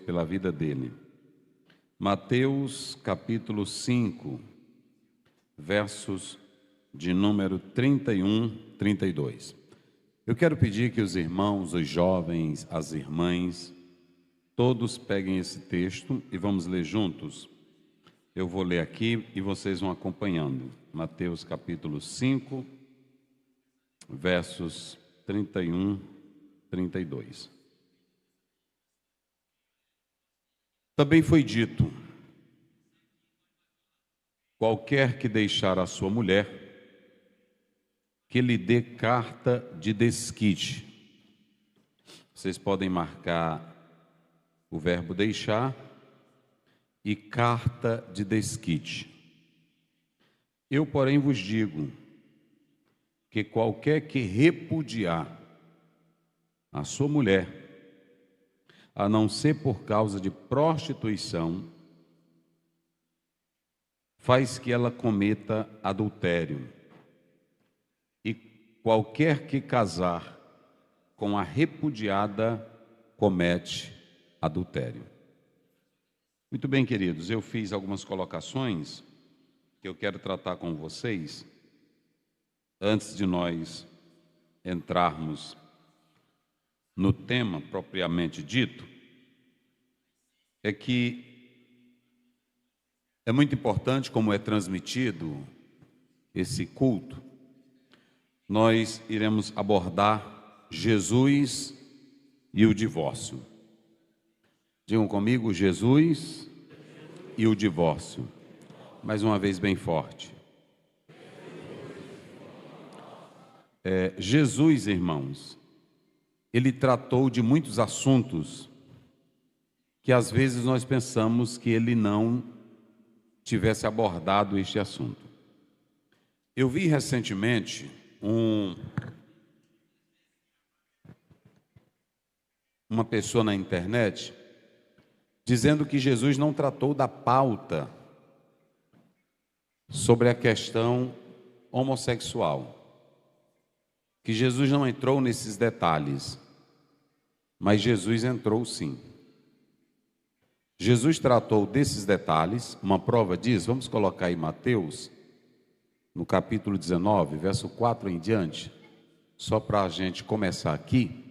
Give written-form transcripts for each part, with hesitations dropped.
pela vida dele. Mateus capítulo 5, versos de número 31, 32. Eu quero pedir que os irmãos, os jovens, as irmãs, todos peguem esse texto e vamos ler juntos. Eu vou ler aqui e vocês vão acompanhando. Mateus capítulo 5, versos 31, 32. Também foi dito: qualquer que deixar a sua mulher, que lhe dê carta de desquite. Vocês podem marcar o verbo deixar e carta de desquite. Eu, porém, vos digo que qualquer que repudiar a sua mulher, a não ser por causa de prostituição, faz que ela cometa adultério. E qualquer que casar com a repudiada comete adultério. Muito bem, queridos, eu fiz algumas colocações que eu quero tratar com vocês antes de nós entrarmos no tema propriamente dito. É que é muito importante como é transmitido esse culto. Nós iremos abordar Jesus e o divórcio. Digam comigo, Jesus e o divórcio. Mais uma vez bem forte. Jesus, irmãos, ele tratou de muitos assuntos que às vezes nós pensamos que ele não tivesse abordado este assunto. Eu vi recentemente uma pessoa na internet dizendo que Jesus não tratou da pauta sobre a questão homossexual, que Jesus não entrou nesses detalhes, mas Jesus entrou sim. Jesus tratou desses detalhes. Uma prova disso, vamos colocar aí Mateus, no capítulo 19, verso 4 em diante, só para a gente começar aqui.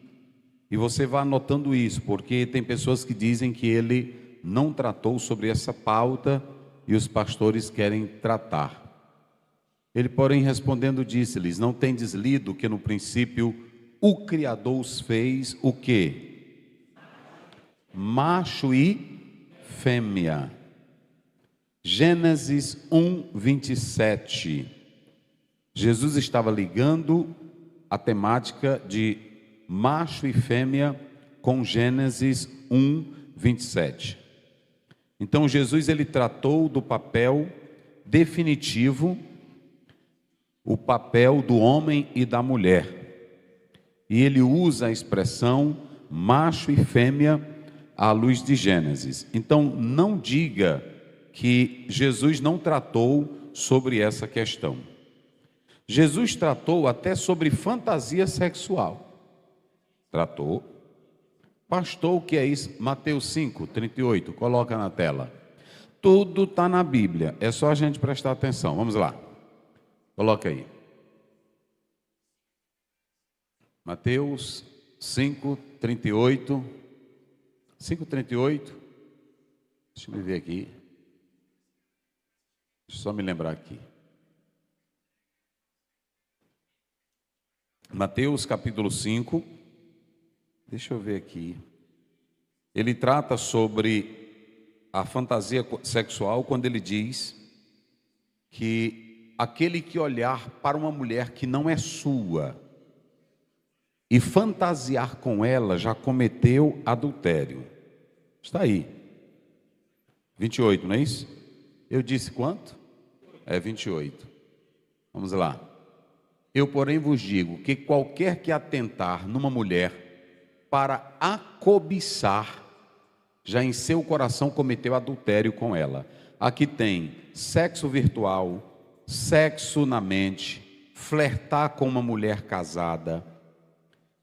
E você vai anotando isso, porque tem pessoas que dizem que ele não tratou sobre essa pauta e os pastores querem tratar. Ele, porém, respondendo, disse-lhes: não tendes lido que no princípio o Criador os fez o quê? Macho e fêmea. Gênesis 1, 27. Jesus estava ligando a temática de macho e fêmea com Gênesis 1, 27. Então Jesus ele tratou do papel definitivo, o papel do homem e da mulher. E ele usa a expressão macho e fêmea à luz de Gênesis. Então não diga que Jesus não tratou sobre essa questão. Jesus tratou até sobre fantasia sexual. Tratou. Pastor, o que é isso? Mateus 5, 38, coloca na tela. Tudo está na Bíblia, é só a gente prestar atenção. Vamos lá, coloca aí. Mateus 5, 38. 5, 38. Deixa eu ver aqui. Deixa eu só me lembrar aqui. Mateus capítulo 5. Deixa eu ver aqui. Ele trata sobre a fantasia sexual quando ele diz que aquele que olhar para uma mulher que não é sua e fantasiar com ela já cometeu adultério. Está aí. 28, não é isso? Eu disse quanto? É 28. Vamos lá. Eu, porém, vos digo que qualquer que atentar numa mulher para a cobiçar, já em seu coração cometeu adultério com ela. Aqui tem sexo virtual, sexo na mente, flertar com uma mulher casada.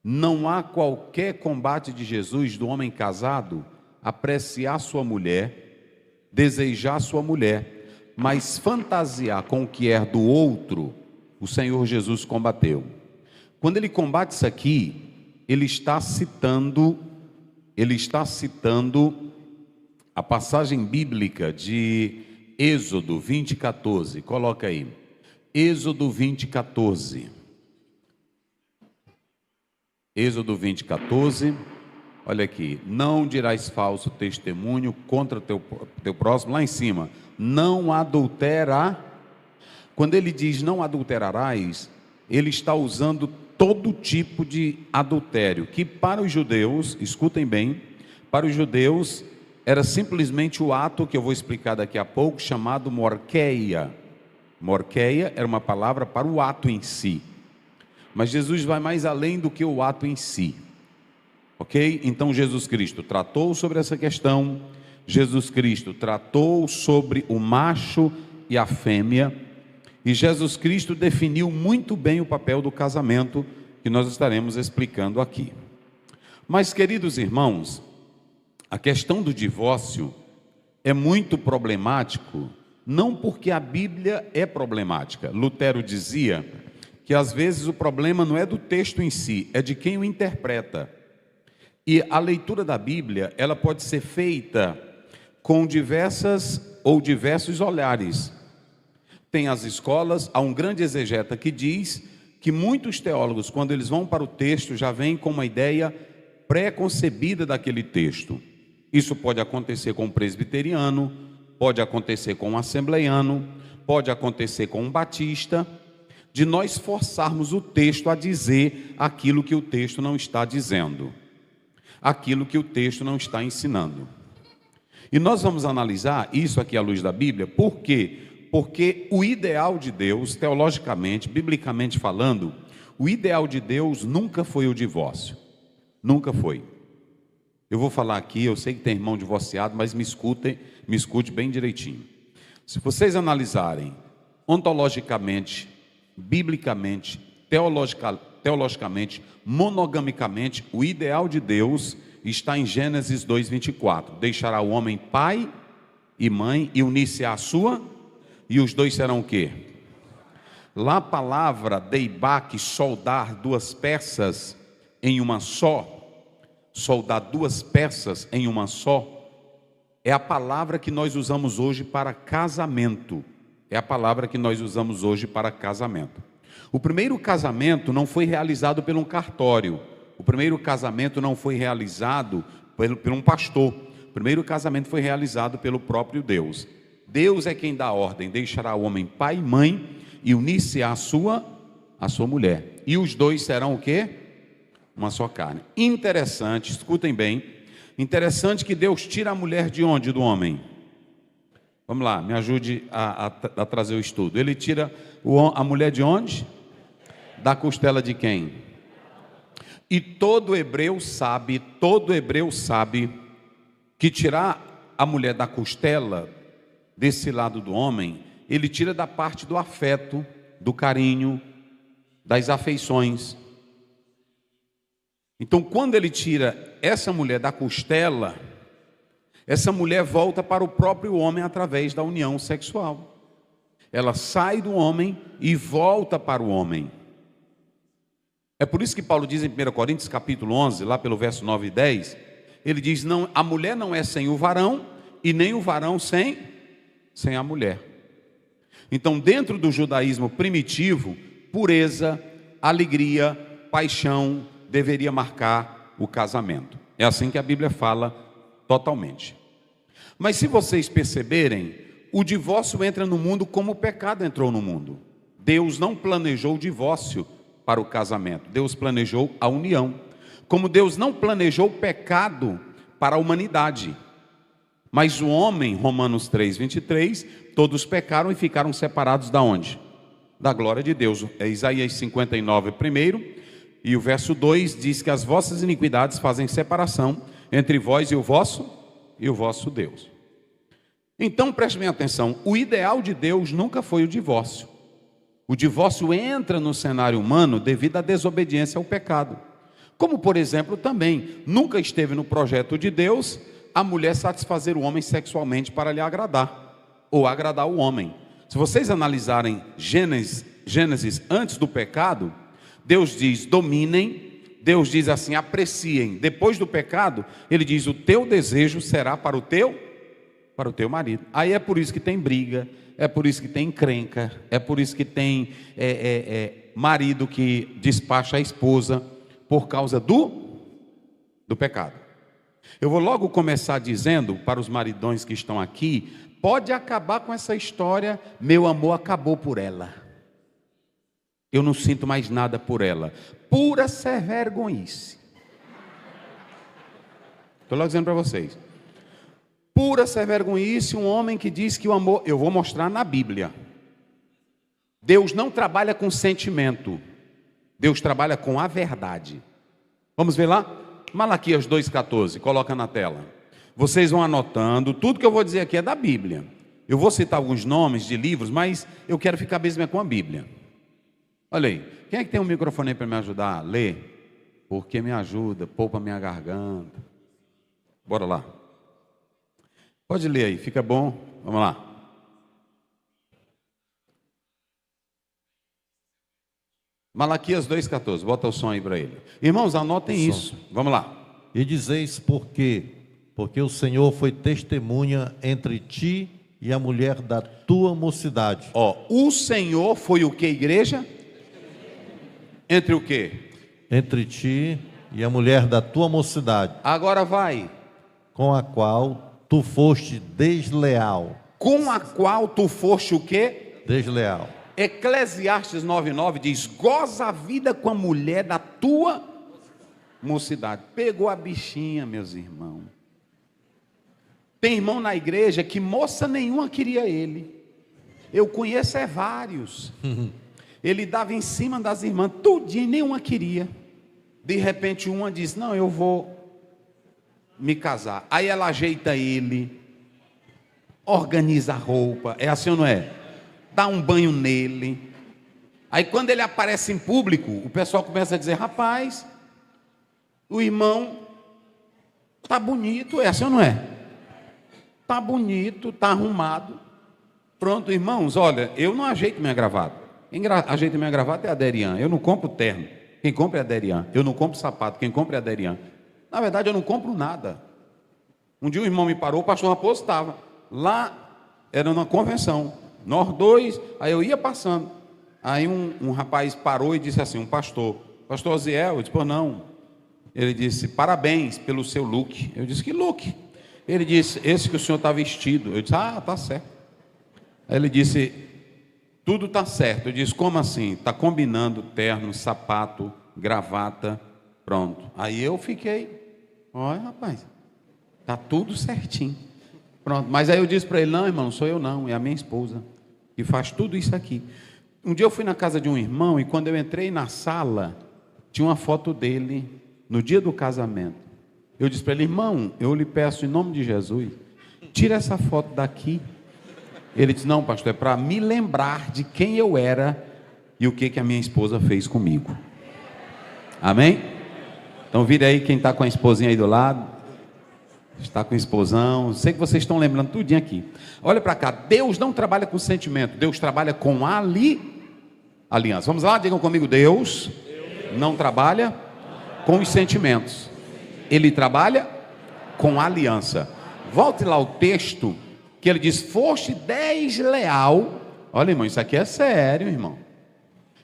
Não há qualquer combate de Jesus do homem casado apreciar sua mulher, desejar sua mulher, mas fantasiar com o que é do outro, o Senhor Jesus combateu. Quando ele combate isso aqui, ele está citando a passagem bíblica de Êxodo 20:14. Coloca aí. Êxodo 20:14. Êxodo 20:14. Olha aqui. Não dirás falso testemunho contra teu próximo. Lá em cima. Não adultera. Quando ele diz não adulterarás, ele está usando todo tipo de adultério, que para os judeus, escutem bem, para os judeus era simplesmente o ato que eu vou explicar daqui a pouco, chamado morkeia. Morkeia era uma palavra para o ato em si, mas Jesus vai mais além do que o ato em si, ok? Então Jesus Cristo tratou sobre essa questão, Jesus Cristo tratou sobre o macho e a fêmea, e Jesus Cristo definiu muito bem o papel do casamento, que nós estaremos explicando aqui. Mas, queridos irmãos, a questão do divórcio é muito problemático, não porque a Bíblia é problemática. Lutero dizia que às vezes o problema não é do texto em si, é de quem o interpreta. E a leitura da Bíblia, ela pode ser feita com diversos olhares. Tem as escolas, há um grande exegeta que diz que muitos teólogos, quando eles vão para o texto, já vêm com uma ideia pré-concebida daquele texto. Isso pode acontecer com um presbiteriano, pode acontecer com um assembleiano, pode acontecer com um batista, de nós forçarmos o texto a dizer aquilo que o texto não está dizendo, aquilo que o texto não está ensinando. E nós vamos analisar isso aqui à luz da Bíblia, por quê? Porque o ideal de Deus, teologicamente, biblicamente falando, o ideal de Deus nunca foi o divórcio. Nunca foi. Eu vou falar aqui, eu sei que tem irmão divorciado, mas me escute bem direitinho. Se vocês analisarem ontologicamente, biblicamente, teologicamente, monogamicamente, o ideal de Deus está em Gênesis 2:24. Deixará o homem pai e mãe e unir-se à sua, e os dois serão o quê? Lá a palavra deibaque, soldar duas peças em uma só, soldar duas peças em uma só, é a palavra que nós usamos hoje para casamento. É a palavra que nós usamos hoje para casamento. O primeiro casamento não foi realizado por um cartório. O primeiro casamento não foi realizado por um pastor. O primeiro casamento foi realizado pelo próprio Deus. Deus é quem dá a ordem: deixará o homem pai e mãe e unir-se à sua mulher. E os dois serão o quê? Uma só carne. Interessante, escutem bem. Interessante que Deus tira a mulher de onde? Do homem. Vamos lá, me ajude a trazer o estudo. Ele tira a mulher de onde? Da costela de quem? E todo hebreu sabe que tirar a mulher da costela desse lado do homem, ele tira da parte do afeto, do carinho, das afeições. Então, quando ele tira essa mulher da costela, essa mulher volta para o próprio homem através da união sexual. Ela sai do homem e volta para o homem. É por isso que Paulo diz em 1 Coríntios capítulo 11, lá pelo verso 9 e 10, ele diz: não, a mulher não é sem o varão, e nem o varão sem a mulher. Então, dentro do judaísmo primitivo, pureza, alegria, paixão deveria marcar o casamento. É assim que a Bíblia fala totalmente. Mas se vocês perceberem, o divórcio entra no mundo como o pecado entrou no mundo. Deus não planejou o divórcio para o casamento, Deus planejou a união. Como Deus não planejou o pecado para a humanidade. Mas o homem, Romanos 3:23, todos pecaram e ficaram separados da onde? Da glória de Deus. É Isaías 59 primeiro, e o verso 2 diz que as vossas iniquidades fazem separação entre vós e o vosso Deus. Então preste bem atenção, o ideal de Deus nunca foi o divórcio. O divórcio entra no cenário humano devido à desobediência ao pecado. Como, por exemplo, também nunca esteve no projeto de Deus a mulher satisfazer o homem sexualmente para lhe agradar, ou agradar o homem. Se vocês analisarem Gênesis antes do pecado, Deus diz: dominem. Deus diz assim: apreciem. Depois do pecado, ele diz: o teu desejo será para o teu marido. Aí é por isso que tem briga, é por isso que tem encrenca, é por isso que tem marido que despacha a esposa por causa do pecado. Eu vou logo começar dizendo para os maridões que estão aqui: pode acabar com essa história, meu amor acabou por ela, eu não sinto mais nada por ela. Pura ser vergonhice. Estou logo dizendo para vocês. Pura ser vergonhice um homem que diz que o amor... Eu vou mostrar na Bíblia. Deus não trabalha com sentimento. Deus trabalha com a verdade. Vamos ver lá? Malaquias 2,14. Coloca na tela. Vocês vão anotando. Tudo que eu vou dizer aqui é da Bíblia. Eu vou citar alguns nomes de livros, mas eu quero ficar mesmo com a Bíblia. Olha aí, quem é que tem um microfone aí para me ajudar a ler? Porque me ajuda, poupa minha garganta. Bora lá. Pode ler aí, fica bom. Vamos lá. Malaquias 2,14, bota o som aí para ele. Irmãos, anotem isso. Vamos lá. E dizeis por quê? Porque o Senhor foi testemunha entre ti e a mulher da tua mocidade. O Senhor foi o que, igreja? Entre o quê? Entre ti e a mulher da tua mocidade. Agora vai. Com a qual tu foste desleal. Com a qual tu foste o quê? Desleal. Eclesiastes 9,9 diz: goza a vida com a mulher da tua mocidade. Pegou a bichinha, meus irmãos. Tem irmão na igreja que moça nenhuma queria ele. Eu conheço vários. Ele dava em cima das irmãs, tudinho, nenhuma queria. De repente uma diz: não, eu vou me casar. Aí ela ajeita ele, organiza a roupa, é assim ou não é? Dá um banho nele. Aí quando ele aparece em público, o pessoal começa a dizer: rapaz, o irmão tá bonito, é assim ou não é? Tá bonito, tá arrumado. Pronto, irmãos, olha, eu não ajeito minha gravata. Quem ajeita minha gravata é a Derian. Eu não compro terno. Quem compra é a Derian. Eu não compro sapato. Quem compra é a Derian. Na verdade, eu não compro nada. Um dia um irmão me parou, o pastor Raposo estava. Lá era numa convenção. Nós dois, aí eu ia passando. Aí um rapaz parou e disse assim, um pastor Osiel, eu disse: pô, não. Ele disse: parabéns pelo seu look. Eu disse: que look? Ele disse: esse que o senhor está vestido. Eu disse: ah, tá certo. Aí ele disse: tudo está certo. Eu disse: como assim? Está combinando terno, sapato, gravata, pronto. Aí eu fiquei: olha, rapaz, está tudo certinho. Pronto. Mas aí eu disse para ele: não, irmão, não sou eu não, é a minha esposa que faz tudo isso aqui. Um dia eu fui na casa de um irmão e quando eu entrei na sala, tinha uma foto dele no dia do casamento. Eu disse para ele: irmão, eu lhe peço em nome de Jesus, tira essa foto daqui. Ele disse: não, pastor, é para me lembrar de quem eu era e o que a minha esposa fez comigo. Amém? Então vira aí quem está com a esposinha aí do lado. Está com esposão. Sei que vocês estão lembrando tudinho aqui. Olha para cá. Deus não trabalha com sentimento. Deus trabalha com aliança. Vamos lá, digam comigo: Deus não trabalha com os sentimentos. Ele trabalha com aliança. Volte lá o texto que ele diz: foste desleal. Olha, irmão, isso aqui é sério, irmão.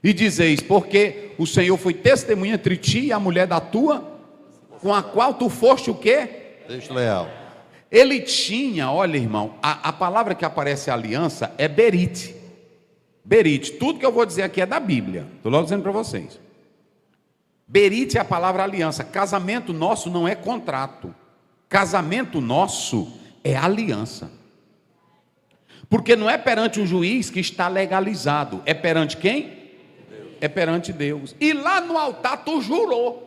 E dizeis: porque o Senhor foi testemunha entre ti e a mulher da tua, com a qual tu foste o quê? Desleal. Ele tinha, olha, irmão, a palavra que aparece aliança é berite. Berite, tudo que eu vou dizer aqui é da Bíblia. Estou logo dizendo para vocês. Berite é a palavra aliança. Casamento nosso não é contrato. Casamento nosso é aliança. Porque não é perante um juiz que está legalizado. É perante quem? Deus. É perante Deus. E lá no altar tu jurou.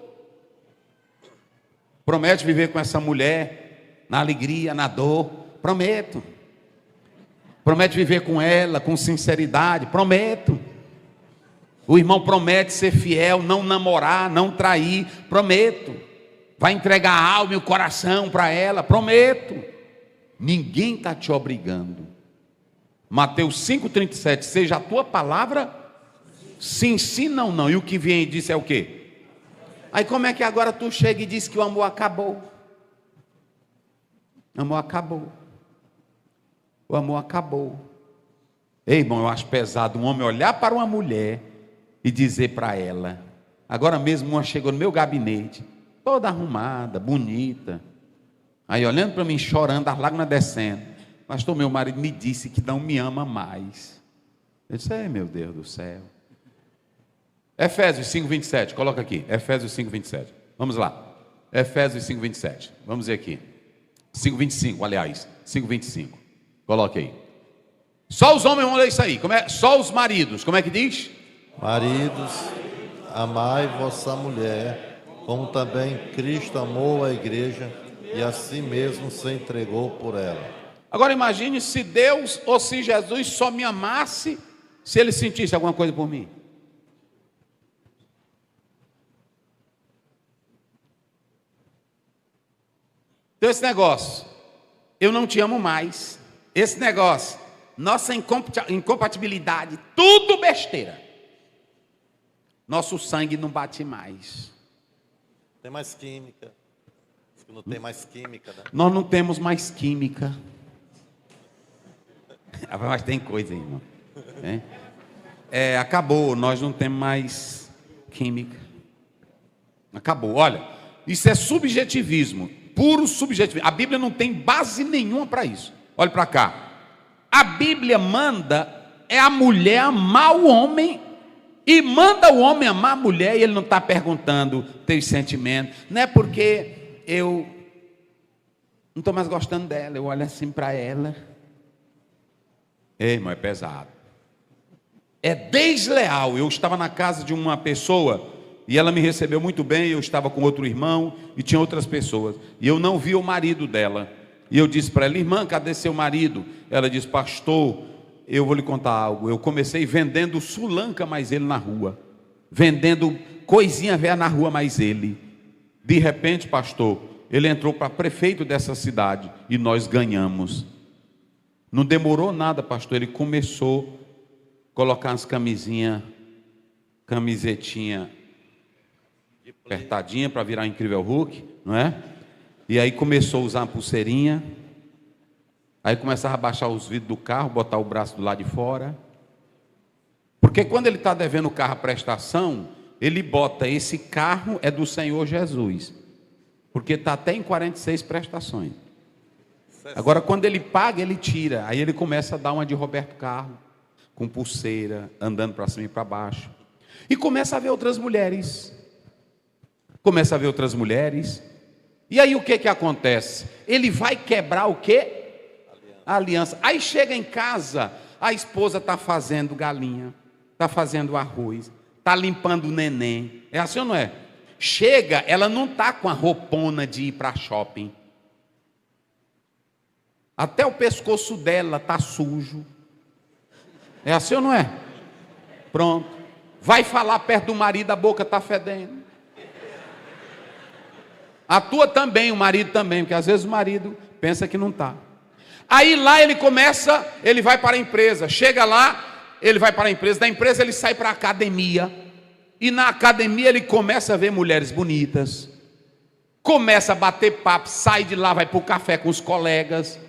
Promete viver com essa mulher na alegria, na dor. Prometo. Promete viver com ela com sinceridade. Prometo. O irmão promete ser fiel, não namorar, não trair. Prometo. vai entregar a alma e o coração para ela, prometo. Ninguém está te obrigando. Mateus 5,37, seja a tua palavra sim, sim, não, não. E o que vem e disse é o quê? Aí como é que agora tu chega e diz que o amor acabou? O amor acabou. O amor acabou. Ei, irmão, eu acho pesado um homem olhar para uma mulher e dizer para ela. Agora mesmo uma chegou no meu gabinete, toda arrumada, bonita. Aí olhando para mim, chorando, as lágrimas descendo. Pastor, meu marido me disse que não me ama mais. Eu disse, meu Deus do céu. Efésios 5,27, coloca aqui. Efésios 5,27. Vamos lá. Efésios 5,27. Vamos ver aqui. 5,25, aliás. 5,25. Coloque aí. Só os homens vão ler isso aí. Só os maridos. Como é que diz? Maridos, amai vossa mulher, como também Cristo amou a igreja e a si mesmo se entregou por ela. Agora imagine se Deus ou se Jesus só me amasse se ele sentisse alguma coisa por mim. Então esse negócio, eu não te amo mais. Esse negócio, nossa incompatibilidade, tudo besteira. Nosso sangue não bate mais. Tem mais química. Não tem mais química, né? Nós não temos mais química. Mas tem coisa aí, irmão. Acabou, nós não temos mais química. Acabou, olha, isso é subjetivismo, puro subjetivismo. A Bíblia não tem base nenhuma para isso. Olha para cá. A Bíblia manda a mulher amar o homem e manda o homem amar a mulher, e ele não está perguntando teus sentimentos. Não é porque eu não estou mais gostando dela, eu olho assim para ela. Ei, irmão, é pesado. É desleal. Eu estava na casa de uma pessoa e ela me recebeu muito bem. Eu estava com outro irmão e tinha outras pessoas. E eu não vi o marido dela. E eu disse para ela, irmã, cadê seu marido? Ela disse, pastor, eu vou lhe contar algo. Eu comecei vendendo sulanca mais ele na rua. Vendendo coisinha velha na rua mais ele. De repente, pastor, ele entrou para prefeito dessa cidade e nós ganhamos. Não demorou nada, pastor, ele começou a colocar umas camisetinha apertadinha para virar Incrível Hulk, não é? E aí começou a usar uma pulseirinha, aí começava a baixar os vidros do carro, botar o braço do lado de fora, porque quando ele está devendo o carro à prestação, ele bota, esse carro é do Senhor Jesus, porque está até em 46 prestações. Agora quando ele paga, ele tira. Aí ele começa a dar uma de Roberto Carlos, com pulseira, andando para cima e para baixo. E começa a ver outras mulheres. E aí o que acontece? Ele vai quebrar o quê? A aliança. Aí chega em casa, a esposa está fazendo galinha, está fazendo arroz, está limpando o neném. É assim ou não é? Chega, ela não está com a roupona de ir para shopping. Até o pescoço dela está sujo. É assim ou não é? Pronto. Vai falar perto do marido, a boca está fedendo. A tua também, o marido também, porque às vezes o marido pensa que não está. Aí lá ele vai para a empresa. Chega lá, ele vai para a empresa. Da empresa ele sai para a academia. E na academia ele começa a ver mulheres bonitas. Começa a bater papo, sai de lá, vai para o café com os colegas.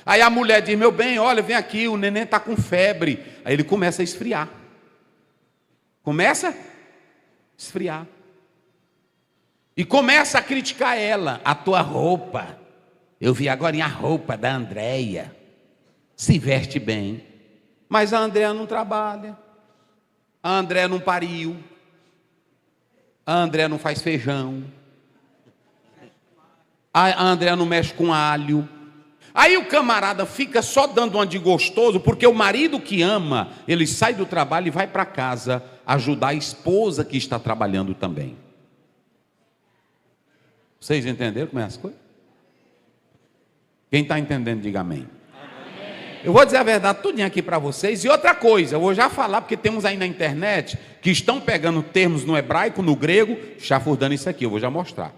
Aí a mulher diz, meu bem, olha, vem aqui, o neném está com febre. Aí ele começa a esfriar. E começa a criticar ela. A tua roupa, eu vi agora a roupa da Andréia, se veste bem. Mas a Andréia não trabalha. A Andréia não pariu. A Andréia não faz feijão. A Andréia não mexe com alho. Aí o camarada fica só dando uma de gostoso, porque o marido que ama, ele sai do trabalho e vai para casa ajudar a esposa que está trabalhando também. Vocês entenderam como é as coisas? Quem está entendendo, diga amém. Eu vou dizer a verdade tudinho aqui para vocês. E outra coisa, eu vou já falar, porque temos aí na internet que estão pegando termos no hebraico, no grego, chafurdando isso aqui, eu vou já mostrar.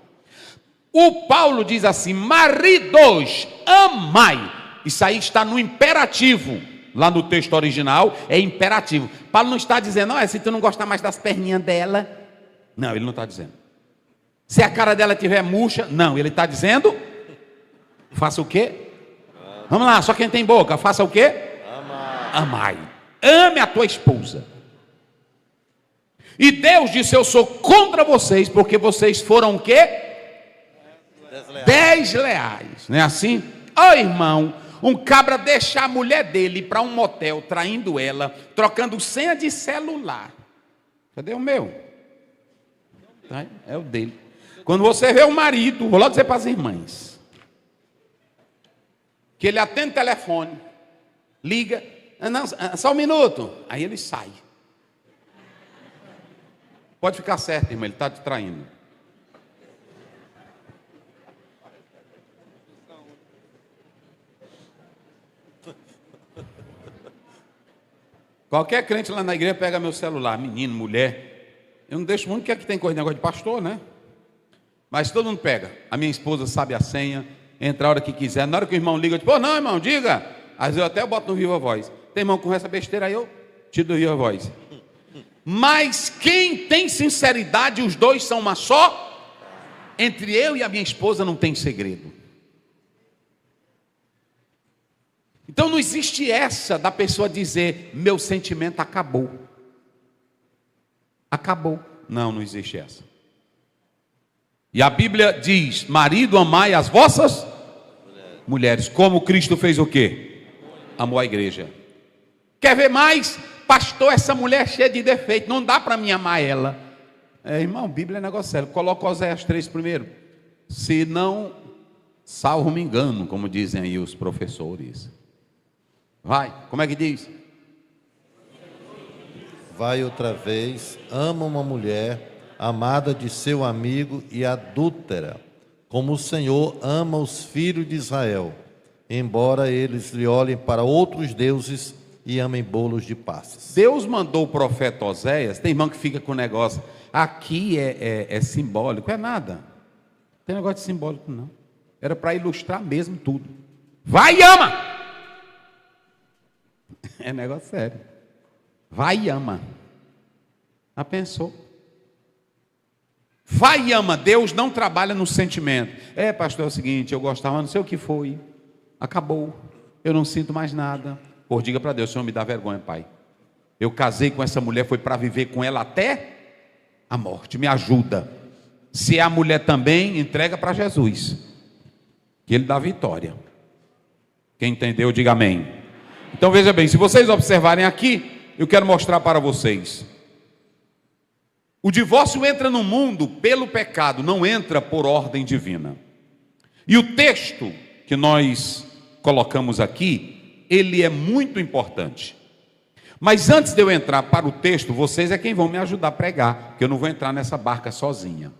O Paulo diz assim: maridos, amai. Isso aí está no imperativo. Lá no texto original é imperativo. Paulo não está dizendo, se tu não gostar mais das perninhas dela. Não, ele não está dizendo. Se a cara dela estiver murcha, não, ele está dizendo, faça o quê? Vamos lá, só quem tem boca, faça o quê? Amai. Ame a tua esposa. E Deus disse: eu sou contra vocês, porque vocês foram o quê? Desleais. Não é assim? Irmão, um cabra deixar a mulher dele ir para um motel, traindo ela, trocando senha de celular. Cadê o meu? É o dele. Quando você vê o marido, vou logo dizer para as irmãs, que ele atende o telefone, liga, não, só um minuto, aí ele sai. Pode ficar certo, irmão, ele está te traindo. Qualquer crente lá na igreja pega meu celular, menino, mulher. Eu não deixo muito, que aqui tem coisa de negócio de pastor, né? Mas todo mundo pega. A minha esposa sabe a senha, entra a hora que quiser. Na hora que o irmão liga, eu digo, não, irmão, diga. Às vezes eu até boto no viva voz. Tem irmão com essa besteira aí, eu tiro do viva voz. Mas quem tem sinceridade, os dois são uma só. Entre eu e a minha esposa não tem segredo. Então não existe essa da pessoa dizer, meu sentimento acabou. Acabou. Não existe essa. E a Bíblia diz, marido, amai as vossas mulheres. Como Cristo fez o quê? Amou a igreja. Quer ver mais? Pastor, essa mulher é cheia de defeito, não dá para mim amar ela. Irmão, Bíblia é negócio sério. Coloca Oséias 3 primeiro. Se não, salvo me engano, como dizem aí os professores. Vai, como é que diz? Vai outra vez, ama uma mulher amada de seu amigo e adúltera, como o Senhor ama os filhos de Israel, embora eles lhe olhem para outros deuses e amem bolos de passas. Deus mandou o profeta Oséias. Tem irmão que fica com o negócio, aqui é simbólico, é nada. Não tem negócio de simbólico não. Era para ilustrar mesmo tudo. Vai e ama! É negócio sério. Vai e ama. Já pensou? Vai e ama. Deus não trabalha no sentimento. Pastor, é o seguinte, eu gostava, não sei o que foi. Acabou. Eu não sinto mais nada. Por diga para Deus, Senhor, me dá vergonha, Pai. Eu casei com essa mulher, foi para viver com ela até a morte. Me ajuda. Se é a mulher também, entrega para Jesus, que Ele dá vitória. Quem entendeu, diga amém. Então veja bem, se vocês observarem aqui, eu quero mostrar para vocês. O divórcio entra no mundo pelo pecado, não entra por ordem divina. E o texto que nós colocamos aqui, ele é muito importante. Mas antes de eu entrar para o texto, vocês é quem vão me ajudar a pregar, porque eu não vou entrar nessa barca sozinha.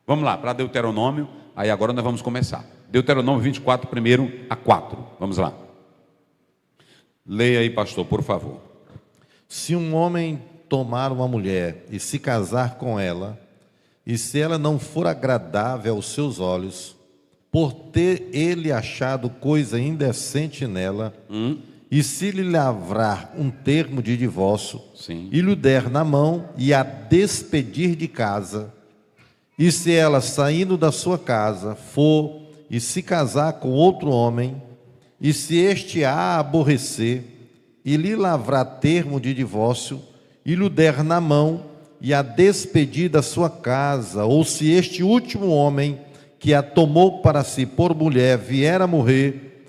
Vamos lá, para Deuteronômio, aí agora nós vamos começar. Deuteronômio 24, 1-4, vamos lá. Leia aí, pastor, por favor. Se um homem tomar uma mulher e se casar com ela, e se ela não for agradável aos seus olhos, por ter ele achado coisa indecente nela, e se lhe lavrar um termo de divórcio, sim, e lhe der na mão e a despedir de casa, e se ela saindo da sua casa for e se casar com outro homem, e se este a aborrecer e lhe lavrar termo de divórcio e lhe der na mão e a despedir da sua casa, ou se este último homem que a tomou para si por mulher vier a morrer,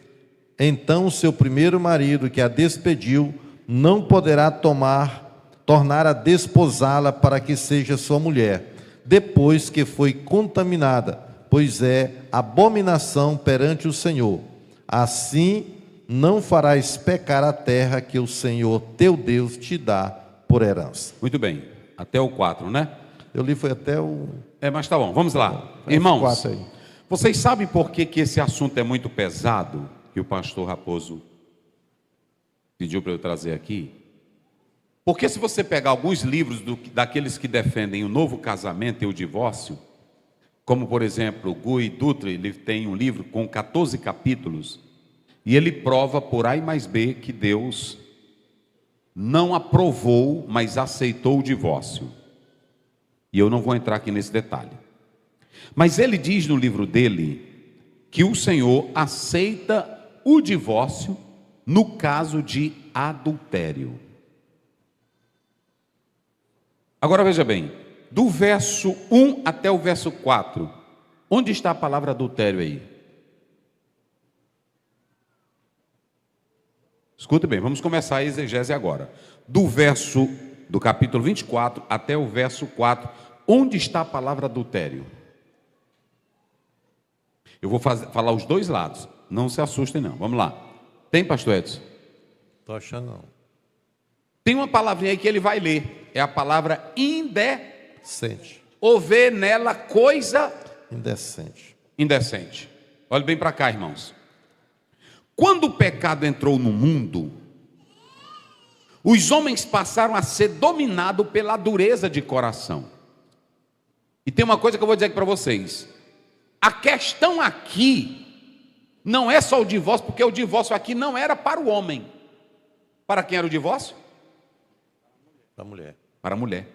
então o seu primeiro marido que a despediu não poderá tornar a desposá-la para que seja sua mulher, depois que foi contaminada, pois é abominação perante o Senhor. Assim não farás pecar a terra que o Senhor teu Deus te dá por herança. Muito bem, até o 4, né? Eu li foi até o... mas tá bom, vamos lá. Irmãos, vocês sabem por que esse assunto é muito pesado, que o pastor Raposo pediu para eu trazer aqui? Porque se você pegar alguns livros daqueles que defendem o novo casamento e o divórcio, como por exemplo, Guy Dutre, ele tem um livro com 14 capítulos, e ele prova por A e mais B que Deus não aprovou, mas aceitou o divórcio. E eu não vou entrar aqui nesse detalhe. Mas ele diz no livro dele que o Senhor aceita o divórcio no caso de adultério. Agora veja bem, do verso 1 até o verso 4, onde está a palavra adultério aí? Escute bem, vamos começar a exegese agora. Do capítulo 24 até o verso 4, onde está a palavra adultério? Eu vou falar os dois lados, não se assustem não, vamos lá. Tem, pastor Edson? Estou achando não. Tem uma palavrinha aí que ele vai ler, é a palavra indecente. Ou vê nela coisa indecente. Olhe bem para cá, irmãos. Quando o pecado entrou no mundo, os homens passaram a ser dominados pela dureza de coração. E tem uma coisa que eu vou dizer aqui para vocês. A questão aqui não é só o divórcio, porque o divórcio aqui não era para o homem. Para quem era o divórcio? Para a mulher. Para a mulher.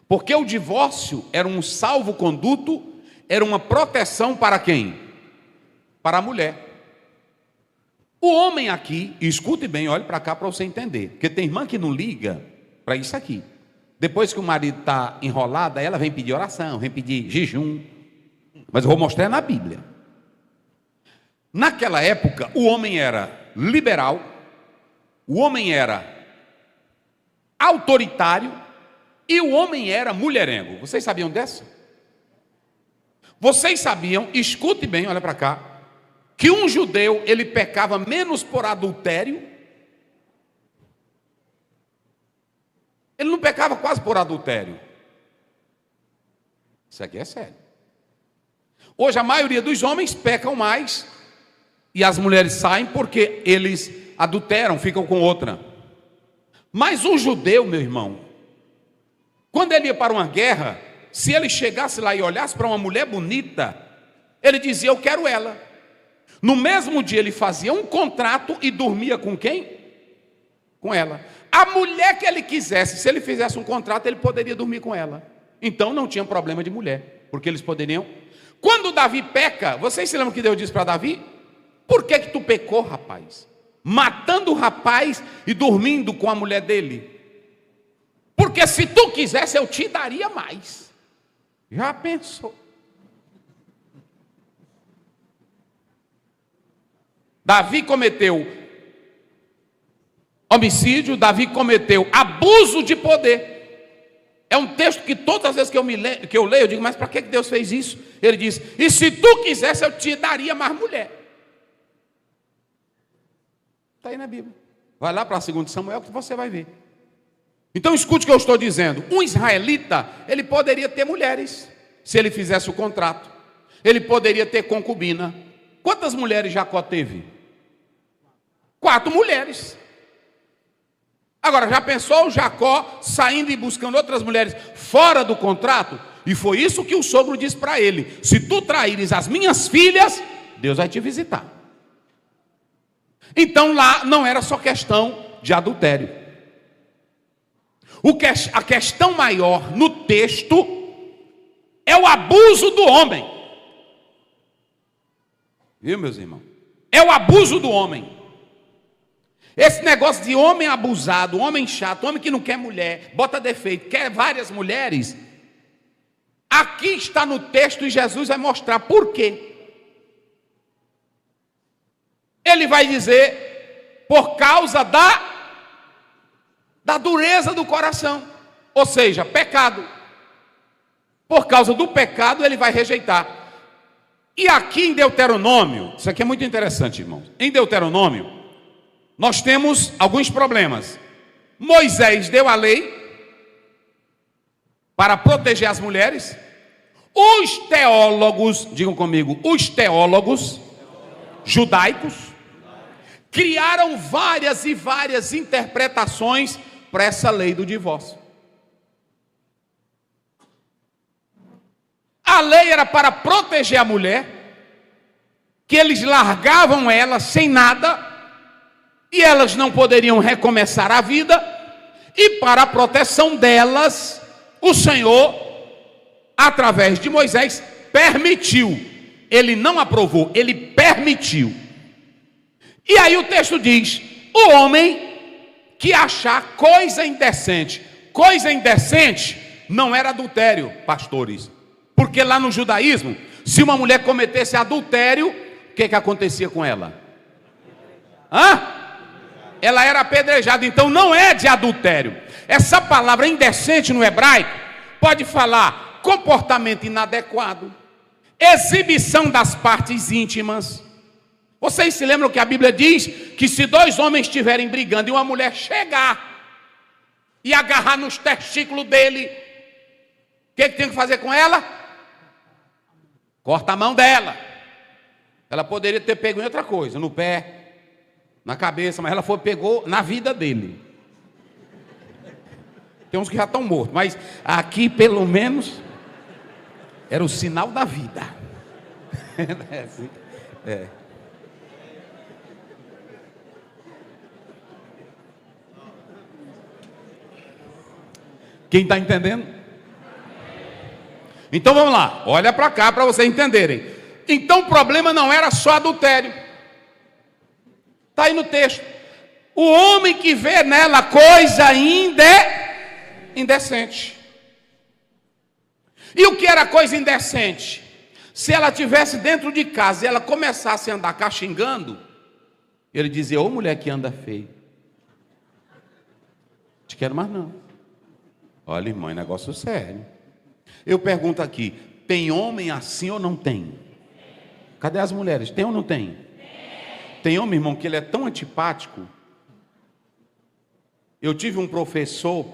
Porque o divórcio era um salvo-conduto, era uma proteção para quem? Para a mulher. O homem aqui, escute bem, olhe para cá para você entender, porque tem irmã que não liga para isso aqui. Depois que o marido está enrolado, ela vem pedir oração, vem pedir jejum. Mas eu vou mostrar na Bíblia. Naquela época, o homem era liberal, o homem era autoritário e o homem era mulherengo. Vocês sabiam dessa? Vocês sabiam, escute bem, olha para cá, que um judeu, ele pecava menos por adultério? Ele não pecava quase por adultério. Isso aqui é sério. Hoje a maioria dos homens pecam mais e as mulheres saem porque eles adulteram, ficam com outra. Mas o judeu, meu irmão, quando ele ia para uma guerra, se ele chegasse lá e olhasse para uma mulher bonita, ele dizia, eu quero ela. No mesmo dia ele fazia um contrato e dormia com quem? Com ela. A mulher que ele quisesse, se ele fizesse um contrato, ele poderia dormir com ela. Então não tinha problema de mulher, porque eles poderiam. Quando Davi peca, vocês se lembram que Deus disse para Davi? Por que tu pecou, rapaz? Matando o rapaz e dormindo com a mulher dele. Porque se tu quisesse, eu te daria mais. Já pensou? Davi cometeu homicídio, Davi cometeu abuso de poder. É um texto que todas as vezes que eu leio, eu digo, mas para que Deus fez isso? Ele diz, e se tu quisesse, eu te daria mais mulher. Está aí na Bíblia. Vai lá para 2 Samuel que você vai ver. Então escute o que eu estou dizendo. Um israelita, ele poderia ter mulheres, se ele fizesse o contrato. Ele poderia ter concubina. Quantas mulheres Jacó teve? 4 mulheres. Agora, já pensou o Jacó saindo e buscando outras mulheres fora do contrato? E foi isso que o sogro disse para ele: se tu traíres as minhas filhas, Deus vai te visitar. Então lá não era só questão de adultério. A questão maior no texto é o abuso do homem. Viu, meus irmãos? É o abuso do homem. Esse negócio de homem abusado, homem chato, homem que não quer mulher, bota defeito, quer várias mulheres. Aqui está no texto e Jesus vai mostrar por quê. Ele vai dizer, por causa da dureza do coração, ou seja, pecado. Por causa do pecado ele vai rejeitar. E aqui em Deuteronômio, isso aqui é muito interessante, irmãos. Em Deuteronômio, nós temos alguns problemas. Moisés deu a lei para proteger as mulheres. Os teólogos, digam comigo, os teólogos judaicos criaram várias e várias interpretações para essa lei do divórcio. A lei era para proteger a mulher, que eles largavam ela sem nada, e elas não poderiam recomeçar a vida, e para a proteção delas, o Senhor, através de Moisés, permitiu. Ele não aprovou, ele permitiu. E aí o texto diz: o homem que achar coisa indecente não era adultério, pastores, porque lá no judaísmo, se uma mulher cometesse adultério, o que acontecia com ela? Ela era apedrejada. Então não é de adultério. Essa palavra indecente no hebraico pode falar comportamento inadequado, exibição das partes íntimas. Vocês se lembram que a Bíblia diz que se dois homens estiverem brigando e uma mulher chegar e agarrar nos testículos dele, o que tem que fazer com ela? Corta a mão dela. Ela poderia ter pego em outra coisa, no pé, na cabeça, mas ela pegou na vida dele. Tem uns que já estão mortos, mas aqui pelo menos era o sinal da vida. É assim. Quem está entendendo? Então vamos lá, olha para cá para vocês entenderem. Então o problema não era só adultério. Está aí no texto. O homem que vê nela coisa indecente. E o que era coisa indecente? Se ela estivesse dentro de casa e ela começasse a andar caxingando, ele dizia: ô mulher que anda feio, te quero mais não. Olha, irmão, é negócio sério. Eu pergunto aqui: tem homem assim ou não tem? Cadê as mulheres? Tem ou não tem? Tem homem, irmão, que ele é tão antipático. Eu tive um professor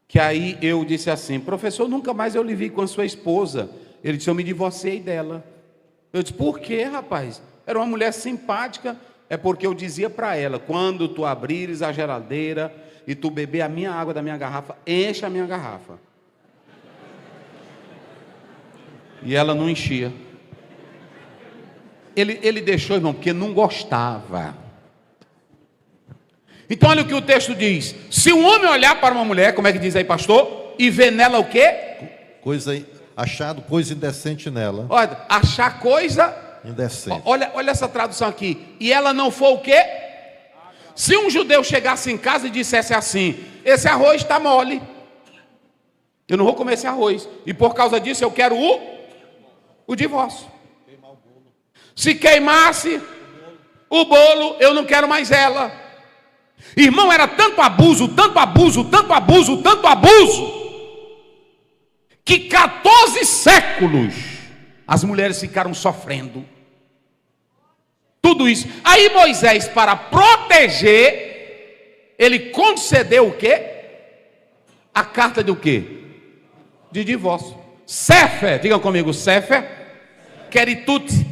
que aí eu disse assim: professor, nunca mais eu lhe vi com a sua esposa. Ele disse: eu me divorciei dela. Eu disse: por quê, rapaz? Era uma mulher simpática. É porque eu dizia para ela: quando tu abrires a geladeira e tu beber a minha água da minha garrafa, enche a minha garrafa. E ela não enchia. Ele deixou, irmão, porque não gostava. Então olha o que o texto diz: se um homem olhar para uma mulher, como é que diz aí, pastor? E ver nela o quê? Achado coisa indecente nela. Olha, achar coisa indecente. Olha essa tradução aqui. E ela não for o quê? Se um judeu chegasse em casa e dissesse assim: esse arroz está mole, eu não vou comer esse arroz, e por causa disso eu quero o divórcio. Se queimasse o bolo, eu não quero mais ela. Irmão, era tanto abuso, que 14 séculos as mulheres ficaram sofrendo tudo isso. Aí Moisés, para proteger, ele concedeu o quê? A carta de o quê? De divórcio. Sefer, digam comigo, Sefer Keritut.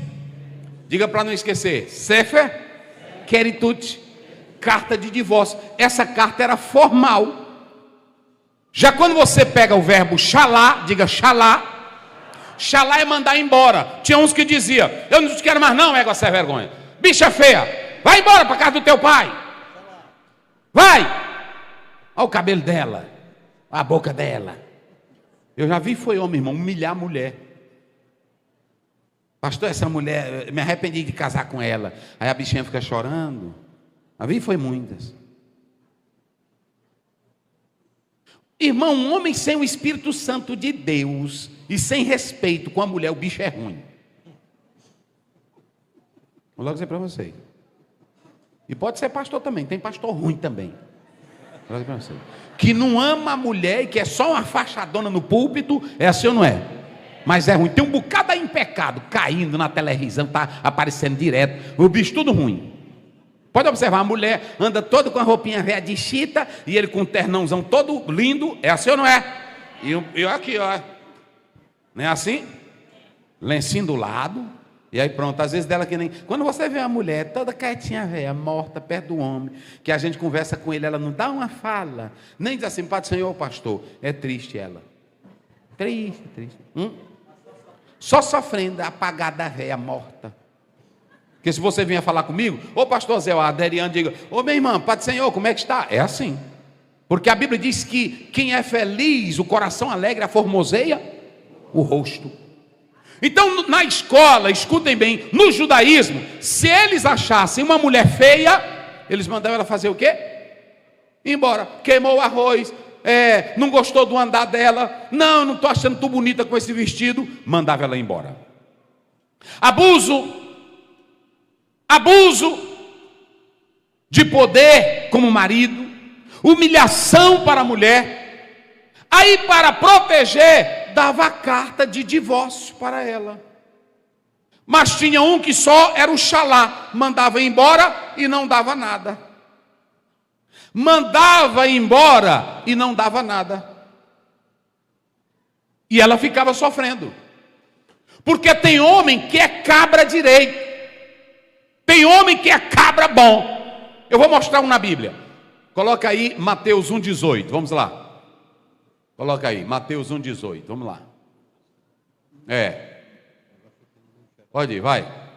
Diga para não esquecer, Sefer Keritut, carta de divórcio. Essa carta era formal. Já quando você pega o verbo xalá, diga xalá. Xalá é mandar embora. Tinha uns que diziam: eu não te quero mais não, égua sem vergonha, bicha feia, vai embora para casa do teu pai. Vai. Olha o cabelo dela, a boca dela. Eu já vi, foi homem, irmão, humilhar a mulher. Pastor, essa mulher, me arrependi de casar com ela. Aí a bichinha fica chorando. A vi, foi muitas. Irmão, um homem sem o Espírito Santo de Deus e sem respeito com a mulher, o bicho é ruim. Vou logo dizer para vocês. E pode ser pastor também, tem pastor ruim também. Vou logo dizer para vocês. Que não ama a mulher e que é só uma fachadona no púlpito, é assim ou não é? Mas é ruim. Tem um bocado aí em pecado, caindo na televisão, está aparecendo direto. O bicho tudo ruim. Pode observar, a mulher anda toda com a roupinha velha de chita e ele com um ternãozão todo lindo. É assim ou não é? E aqui, ó. Não é assim? Lencinho do lado. E aí pronto, às vezes dela que nem... Quando você vê uma mulher toda quietinha, velha, morta, perto do homem, que a gente conversa com ele, ela não dá uma fala, nem diz assim: Pai do Senhor, pastor. É triste ela. Triste, triste. Só sofrendo, apagada, velha, morta. Porque se você vier falar comigo, ô pastor Zé, a Aderiane diga, ô minha irmã, Pai do Senhor, como é que está? É assim. Porque a Bíblia diz que quem é feliz, o coração alegre, a formoseia o rosto. Então, na escola, escutem bem, no judaísmo, se eles achassem uma mulher feia, eles mandavam ela fazer o quê? Ir embora. Queimou o arroz, não gostou do andar dela, não estou achando tu bonita com esse vestido, mandava ela embora. Abuso de poder como marido, humilhação para a mulher. Aí, para proteger, dava a carta de divórcio para ela. Mas tinha um que só era o xalá, mandava embora e não dava nada. Mandava embora e não dava nada. E ela ficava sofrendo. Porque tem homem que é cabra direito, tem homem que é cabra bom. Eu vou mostrar um na Bíblia. Coloca aí Mateus 1,18, vamos lá. Coloca aí, Mateus 1,18, vamos lá. Pode ir, vai.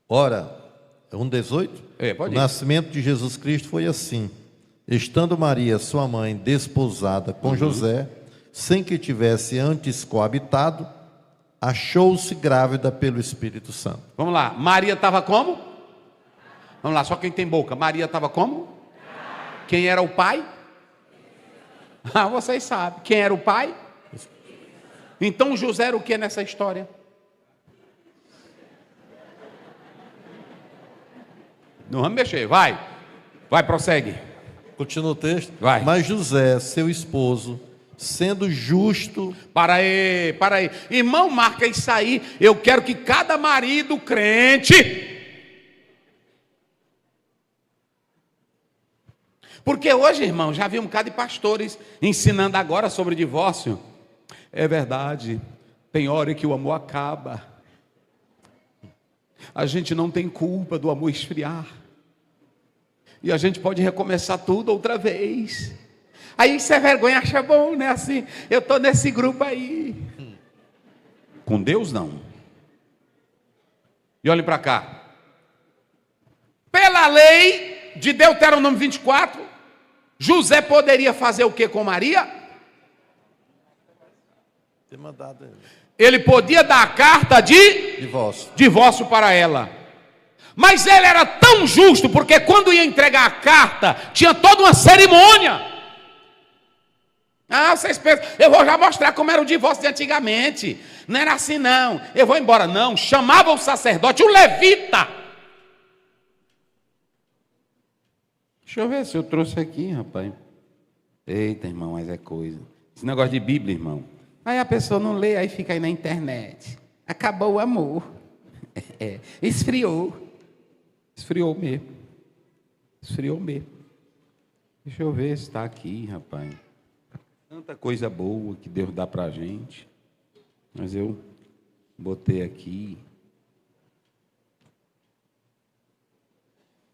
Ora, 1,18? Pode ir. O nascimento de Jesus Cristo foi assim. Estando Maria, sua mãe, desposada com José, sem que tivesse antes coabitado, achou-se grávida pelo Espírito Santo. Vamos lá, Maria estava como? Vamos lá, só quem tem boca. Maria estava como? Quem era o pai? Vocês sabem. Quem era o pai? Então José era o que nessa história? Não vamos mexer, vai, prossegue. Continua o texto. Vai. Mas José, seu esposo, sendo justo... Para aí. Irmão, marca isso aí. Eu quero que cada marido crente... Porque hoje, irmão, já vi um bocado de pastores ensinando agora sobre divórcio. É verdade, tem hora que o amor acaba. A gente não tem culpa do amor esfriar. E a gente pode recomeçar tudo outra vez. Aí isso é vergonha, acha bom, né? Assim, eu estou nesse grupo aí. Com Deus, não. E olhe para cá. Pela lei de Deuteronômio 24, José poderia fazer o que com Maria? Ter mandado ele podia dar a carta de divórcio para ela. Mas ele era tão justo, porque quando ia entregar a carta, tinha toda uma cerimônia. Vocês pensam, eu vou já mostrar como era o divórcio de antigamente. Não era assim não, eu vou embora não. Chamava o sacerdote, o levita. Deixa eu ver se eu trouxe aqui, rapaz. Eita, irmão, mas é coisa. Esse negócio de Bíblia, irmão. Aí a pessoa não lê, aí fica aí na internet. Acabou o amor. Esfriou. Esfriou mesmo. Deixa eu ver se está aqui, rapaz. Tanta coisa boa que Deus dá pra gente. Mas eu botei aqui.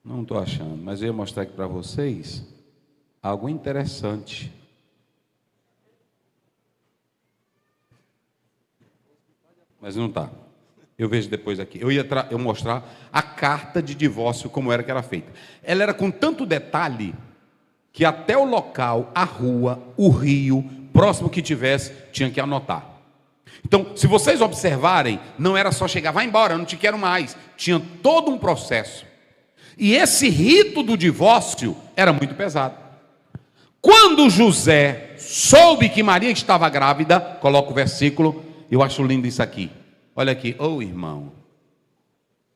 Não estou achando, mas eu ia mostrar aqui para vocês algo interessante. Mas não está. Eu vejo depois aqui. Eu ia mostrar a carta de divórcio, como era que era feita. Ela era com tanto detalhe que até o local, a rua, o rio, próximo que tivesse, tinha que anotar. Então, se vocês observarem, não era só chegar, vai embora, eu não te quero mais. Tinha todo um processo. E esse rito do divórcio era muito pesado. Quando José soube que Maria estava grávida, coloca o versículo, eu acho lindo isso aqui. Olha aqui, irmão.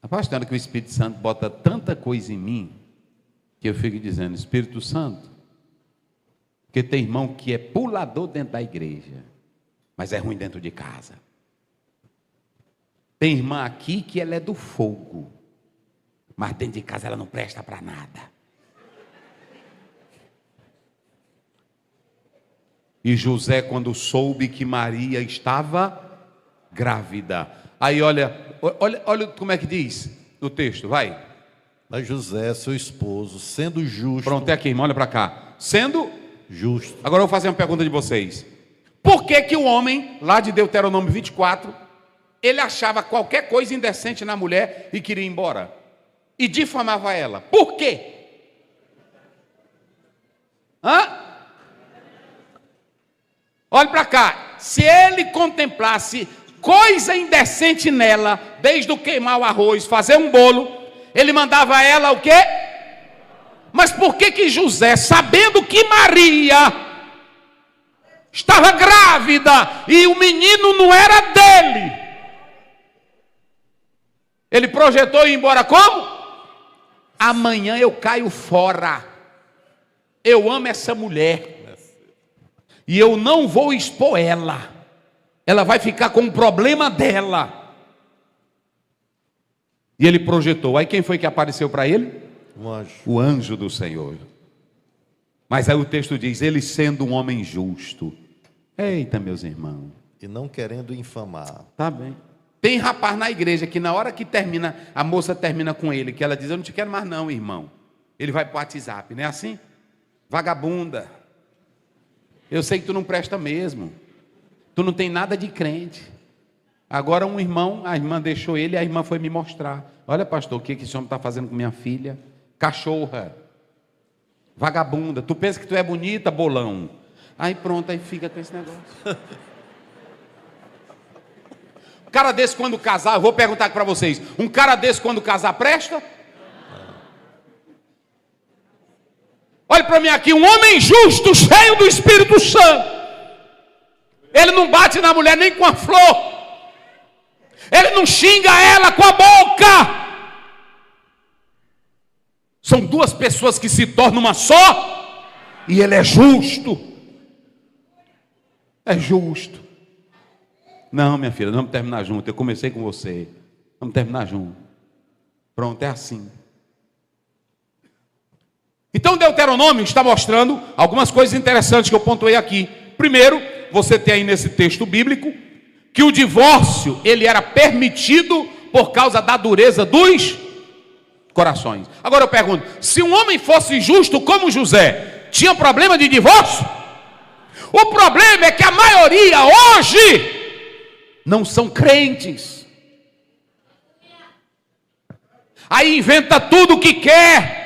Rapaz, tem hora que o Espírito Santo bota tanta coisa em mim, que eu fico dizendo, Espírito Santo, porque tem irmão que é pulador dentro da igreja, mas é ruim dentro de casa. Tem irmã aqui que ela é do fogo, mas dentro de casa ela não presta para nada. E José, quando soube que Maria estava grávida, aí olha como é que diz o texto, vai. Mas José, seu esposo, sendo justo... Pronto, é aqui, irmão, olha para cá. Sendo justo. Agora eu vou fazer uma pergunta de vocês. Por que que o homem, lá de Deuteronômio 24, ele achava qualquer coisa indecente na mulher e queria ir embora? E difamava ela. Por quê? Olhe para cá. Se ele contemplasse coisa indecente nela, desde o queimar o arroz, fazer um bolo, ele mandava ela o quê? Mas por que que José, sabendo que Maria estava grávida e o menino não era dele, ele projetou ir embora como? Amanhã eu caio fora. Eu amo essa mulher e eu não vou expor ela. Ela vai ficar com o problema dela. E ele projetou. Aí quem foi que apareceu para ele? Um anjo. O anjo do Senhor. Mas aí o texto diz, ele sendo um homem justo. Eita, meus irmãos. E não querendo infamar. Tá bem. Tem rapaz na igreja que na hora que termina, a moça termina com ele, que ela diz, eu não te quero mais não, irmão. Ele vai para o WhatsApp, não é assim? Vagabunda. Eu sei que tu não presta mesmo. Tu não tem nada de crente. Agora um irmão, a irmã deixou ele, a irmã foi me mostrar. Olha, pastor, o que esse homem está fazendo com minha filha? Cachorra. Vagabunda. Tu pensa que tu é bonita, bolão. Aí pronto, aí fica com esse negócio. Um cara desse quando casar, eu vou perguntar aqui para vocês. Um cara desse quando casar presta? Olha para mim aqui, um homem justo, cheio do Espírito Santo. Ele não bate na mulher nem com a flor. Ele não xinga ela com a boca. São duas pessoas que se tornam uma só. E ele é justo. É justo. Não, minha filha, vamos terminar junto. Eu comecei com você. Vamos terminar junto. Pronto, é assim. Então Deuteronômio está mostrando algumas coisas interessantes que eu pontuei aqui. Primeiro, você tem aí nesse texto bíblico que o divórcio ele era permitido por causa da dureza dos corações. Agora eu pergunto, se um homem fosse justo como José, tinha problema de divórcio? O problema é que a maioria hoje não são crentes. Aí inventa tudo o que quer.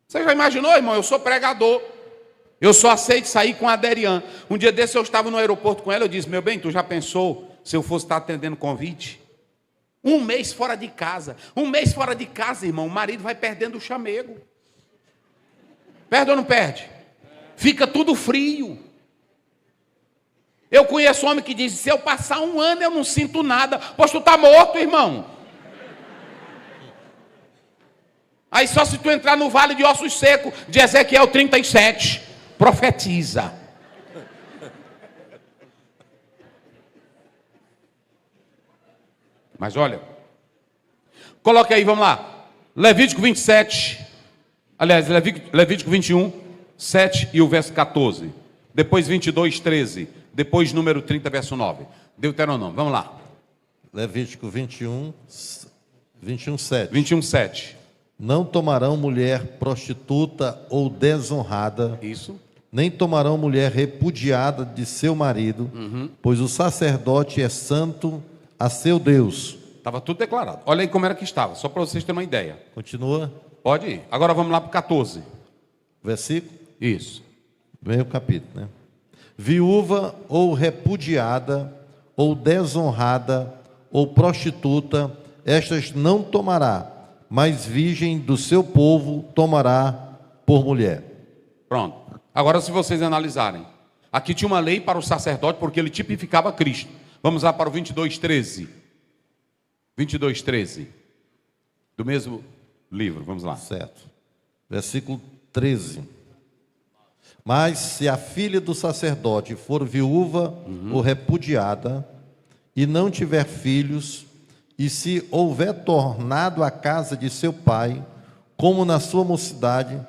Você já imaginou, irmão? Eu sou pregador. Eu só aceito sair com a Aderian. Um dia desse eu estava no aeroporto com ela, eu disse, meu bem, tu já pensou se eu fosse estar atendendo convite? Um mês fora de casa. Um mês fora de casa, irmão, o marido vai perdendo o chamego. Perde ou não perde? Fica tudo frio. Eu conheço um homem que diz, se eu passar um ano eu não sinto nada. Pois tu está morto, irmão. Aí só se tu entrar no vale de ossos secos, de Ezequiel 37, profetiza. Mas olha, coloque aí, vamos lá. Levítico 27, aliás, Levítico 21, 7 e o verso 14. Depois 22, 13. Depois número 30, verso 9. Deuteronômio, vamos lá. Levítico 21, 7. 21, 7. Não tomarão mulher prostituta ou desonrada. Isso. Nem tomarão mulher repudiada de seu marido, pois o sacerdote é santo a seu Deus. Estava tudo declarado. Olha aí como era que estava, só para vocês terem uma ideia. Continua. Pode ir. Agora vamos lá para o 14. Versículo? Isso. Meio capítulo, né? Viúva ou repudiada, ou desonrada, ou prostituta, estas não tomará, mas virgem do seu povo tomará por mulher. Pronto. Agora se vocês analisarem, aqui tinha uma lei para o sacerdote, porque ele tipificava Cristo. Vamos lá para o 22, 13. 22, 13. Do mesmo livro, vamos lá. Certo. Versículo 13. Mas se a filha do sacerdote for viúva ou repudiada, e não tiver filhos, e se houver tornado à casa de seu pai, como na sua mocidade,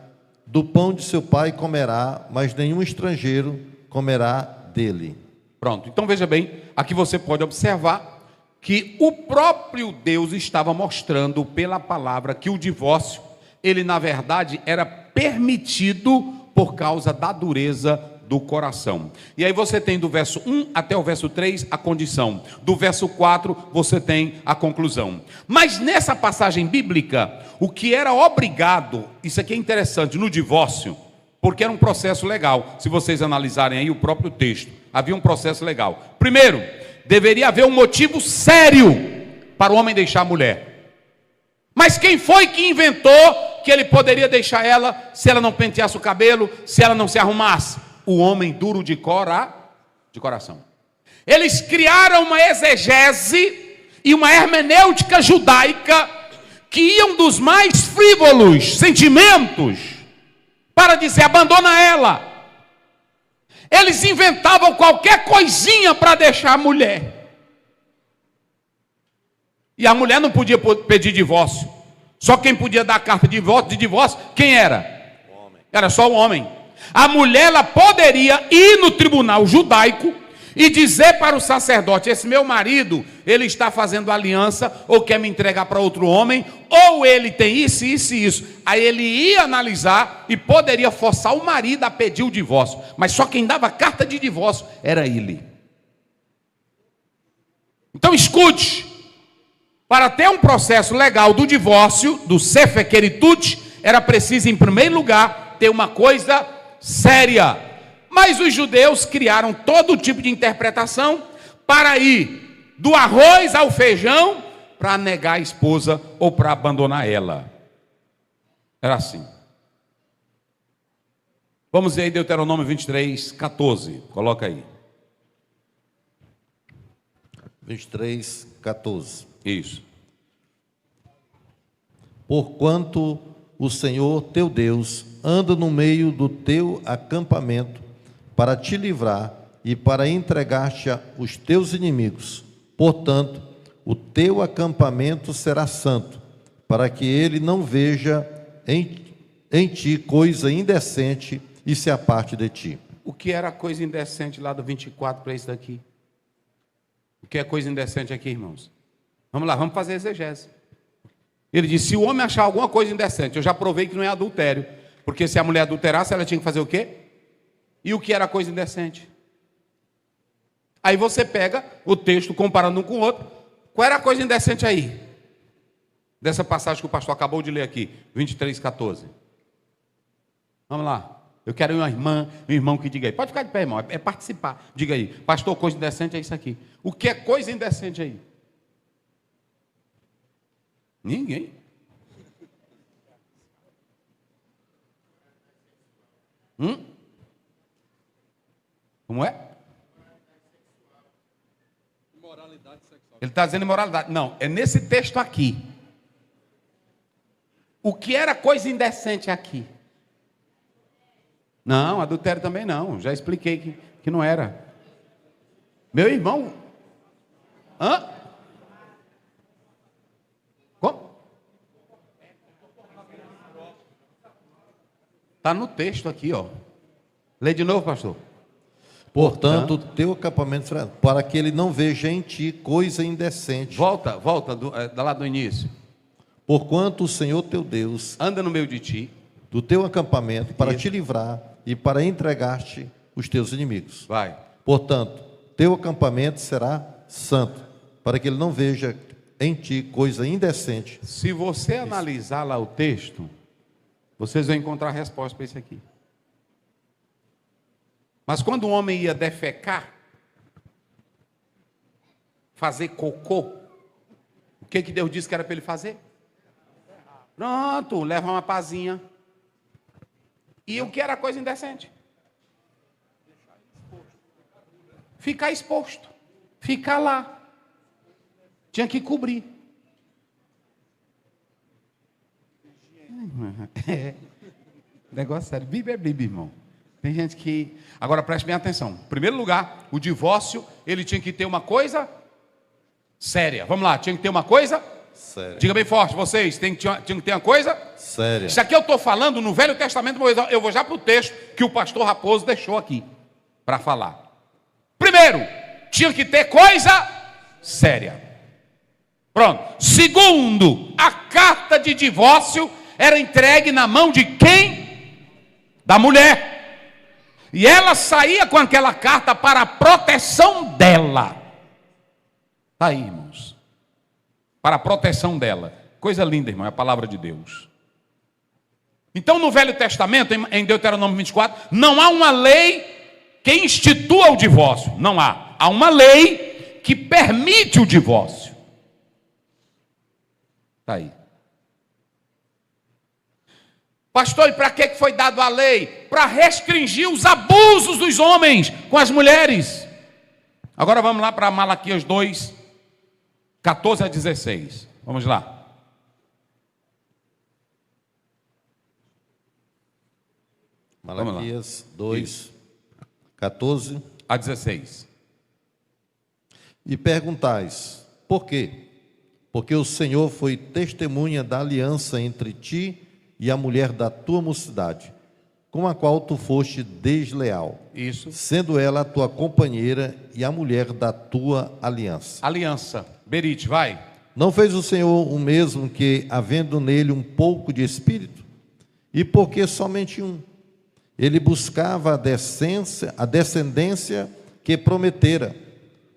do pão de seu pai comerá, mas nenhum estrangeiro comerá dele. Pronto, então veja bem, aqui você pode observar que o próprio Deus estava mostrando pela palavra que o divórcio, ele na verdade era permitido por causa da dureza do coração. E aí você tem do verso 1 até o verso 3 a condição. Do verso 4 você tem a conclusão. Mas nessa passagem bíblica, o que era obrigado, isso aqui é interessante, no divórcio, porque era um processo legal. Se vocês analisarem aí o próprio texto, havia um processo legal. Primeiro, deveria haver um motivo sério para o homem deixar a mulher. Mas quem foi que inventou que ele poderia deixar ela se ela não penteasse o cabelo, se ela não se arrumasse? O homem duro de coração. Eles criaram uma exegese e uma hermenêutica judaica que iam dos mais frívolos sentimentos para dizer: abandona ela. Eles inventavam qualquer coisinha para deixar a mulher. E a mulher não podia pedir divórcio. Só quem podia dar carta de divórcio, quem era? O homem. Era só o homem. A mulher, ela poderia ir no tribunal judaico e dizer para o sacerdote: esse meu marido, ele está fazendo aliança, ou quer me entregar para outro homem, ou ele tem isso, isso e isso. Aí ele ia analisar e poderia forçar o marido a pedir o divórcio. Mas só quem dava carta de divórcio era ele. Então escute, para ter um processo legal do divórcio, do Sefer Keritut, era preciso, em primeiro lugar, ter uma coisa séria. Mas os judeus criaram todo tipo de interpretação para ir do arroz ao feijão para negar a esposa ou para abandonar ela. Era assim. Vamos ver aí Deuteronômio 23, 14. Coloca aí. 23, 14. Isso. Porquanto o Senhor teu Deus anda no meio do teu acampamento para te livrar e para entregar-te aos teus inimigos. Portanto, o teu acampamento será santo, para que ele não veja em ti coisa indecente e se aparte de ti. O que era coisa indecente lá do 24 para isso daqui? O que é coisa indecente aqui, irmãos? Vamos lá, vamos fazer exegese. Ele disse: se o homem achar alguma coisa indecente, eu já provei que não é adultério, porque se a mulher adulterasse, ela tinha que fazer o quê? E o que era coisa indecente? Aí você pega o texto comparando um com o outro. Qual era a coisa indecente aí? Dessa passagem que o pastor acabou de ler aqui, 23, 14. Vamos lá. Eu quero uma irmã, um irmão que diga aí. Pode ficar de pé, irmão, é participar. Diga aí, pastor, coisa indecente é isso aqui. O que é coisa indecente aí? Ninguém. Como é? Imoralidade sexual. Ele está dizendo imoralidade. Não, é nesse texto aqui. O que era coisa indecente aqui? Não, adultério também não. Já expliquei que não era. Meu irmão. Hã? Como? Está no texto aqui, ó. Lê de novo, pastor. Portanto, teu acampamento será para que ele não veja em ti coisa indecente. Volta lá do início. Porquanto o Senhor teu Deus anda no meio de ti, do teu acampamento, para te livrar e para entregar-te os teus inimigos. Vai. Portanto, teu acampamento será santo, para que ele não veja em ti coisa indecente. Se você analisar lá o texto, vocês vão encontrar a resposta para isso aqui. Mas quando o homem ia defecar, fazer cocô, o que Deus disse que era para ele fazer? Pronto, leva uma pazinha. E o que era coisa indecente? Ficar exposto. Ficar lá. Tinha que cobrir. Negócio sério. Bíblia é Bíblia, irmão. Tem gente que... Agora preste bem atenção. Em primeiro lugar, o divórcio, ele tinha que ter uma coisa séria. Vamos lá, tinha que ter uma coisa séria. Diga bem forte, vocês, tinha que ter uma coisa séria. Isso aqui eu estou falando no Velho Testamento, eu vou já para o texto que o pastor Raposo deixou aqui para falar. Primeiro, tinha que ter coisa séria. Pronto. Segundo, a carta de divórcio era entregue na mão de quem? da mulher. E ela saía com aquela carta para a proteção dela. Está aí, irmãos. Para a proteção dela. Coisa linda, irmão, é a palavra de Deus. Então, no Velho Testamento, em Deuteronômio 24, não há uma lei que institua o divórcio. Não há. Há uma lei que permite o divórcio. Está aí. Pastor, e para que foi dado a lei? Para restringir os abusos dos homens com as mulheres. Agora vamos lá para Malaquias 2, 14 a 16. Vamos lá. Malaquias 2, 14 a 16. E perguntais, por quê? Porque o Senhor foi testemunha da aliança entre ti e a mulher da tua mocidade, com a qual tu foste desleal. Isso. Sendo ela a tua companheira e a mulher da tua aliança. Aliança. Berite, vai. Não fez o Senhor o mesmo que, havendo nele um pouco de espírito? E por que somente um? Ele buscava a descendência que prometera.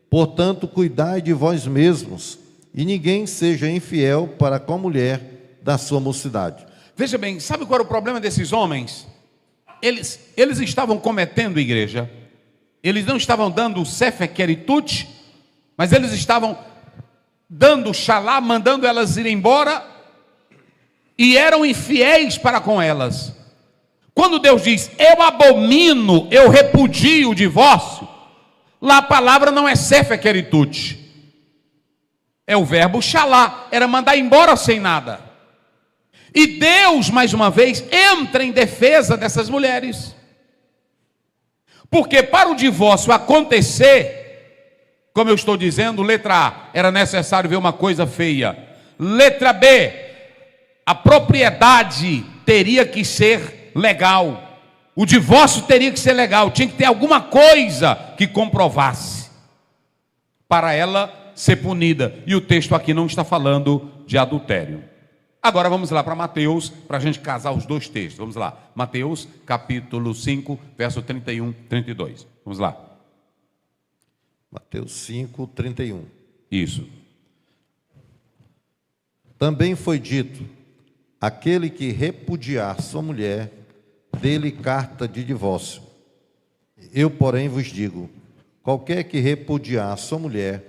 Portanto, cuidai de vós mesmos, e ninguém seja infiel para com a mulher da sua mocidade. Veja bem, sabe qual era o problema desses homens? Eles estavam cometendo, igreja, eles não estavam dando o Sefer Keritut, mas eles estavam dando Shalá, mandando elas ir embora, e eram infiéis para com elas. Quando Deus diz, eu abomino, eu repudio o divórcio, lá a palavra não é Sefer Keritut, é o verbo Shalá, era mandar embora sem nada. E Deus, mais uma vez, entra em defesa dessas mulheres. Porque para o divórcio acontecer, como eu estou dizendo, letra A, era necessário ver uma coisa feia. Letra B, a propriedade teria que ser legal. O divórcio teria que ser legal. Tinha que ter alguma coisa que comprovasse para ela ser punida. E o texto aqui não está falando de adultério. Agora vamos lá para Mateus, para a gente casar os dois textos. Vamos lá. Mateus, capítulo 5, verso 31, 32. Vamos lá. Mateus 5, 31. Isso. Também foi dito, aquele que repudiar sua mulher, dê-lhe carta de divórcio. Eu, porém, vos digo, qualquer que repudiar sua mulher,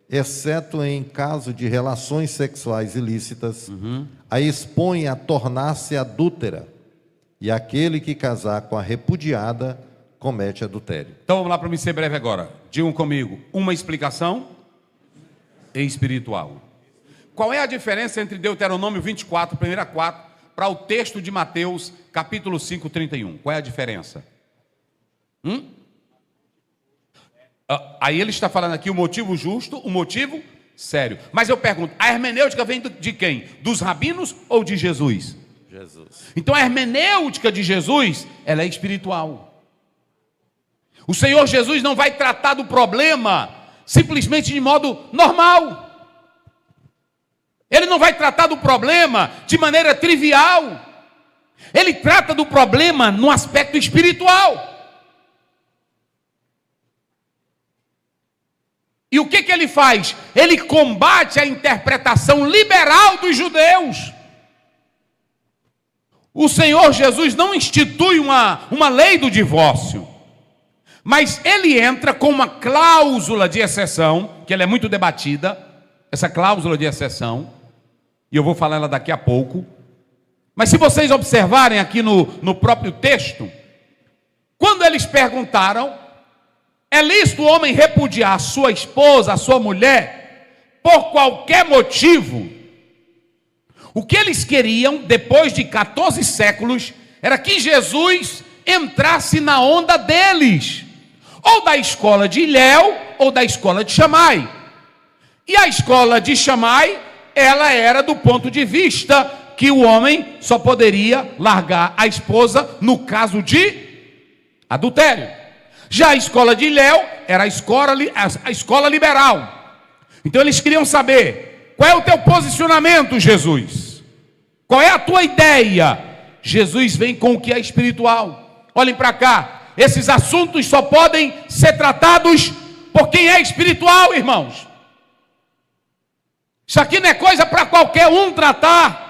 exceto em caso de relações sexuais ilícitas, a expõe a tornar-se adúltera, e aquele que casar com a repudiada comete adultério. Então vamos lá para me ser breve agora. Digam comigo, uma explicação espiritual. Qual é a diferença entre Deuteronômio 24, 1 a 4, para o texto de Mateus, capítulo 5, 31? Qual é a diferença? Aí ele está falando aqui o motivo justo, o motivo sério. Mas eu pergunto, a hermenêutica vem de quem? Dos rabinos ou de Jesus? Jesus. Então a hermenêutica de Jesus, ela é espiritual. O Senhor Jesus não vai tratar do problema simplesmente de modo normal. Ele não vai tratar do problema de maneira trivial. Ele trata do problema no aspecto espiritual. E o que ele faz? Ele combate a interpretação liberal dos judeus. O Senhor Jesus não institui uma lei do divórcio, mas ele entra com uma cláusula de exceção, que ela é muito debatida, essa cláusula de exceção, e eu vou falar ela daqui a pouco. Mas se vocês observarem aqui no próprio texto, quando eles perguntaram, é lícito o homem repudiar a sua esposa, a sua mulher, por qualquer motivo? O que eles queriam, depois de 14 séculos, era que Jesus entrasse na onda deles, ou da escola de Hilel, ou da escola de Shammai. E a escola de Shammai, ela era do ponto de vista que o homem só poderia largar a esposa no caso de adultério. Já a escola de Hilel era a escola liberal. Então eles queriam saber, qual é o teu posicionamento, Jesus? Qual é a tua ideia? Jesus vem com o que é espiritual. Olhem para cá, esses assuntos só podem ser tratados por quem é espiritual, irmãos. Isso aqui não é coisa para qualquer um tratar.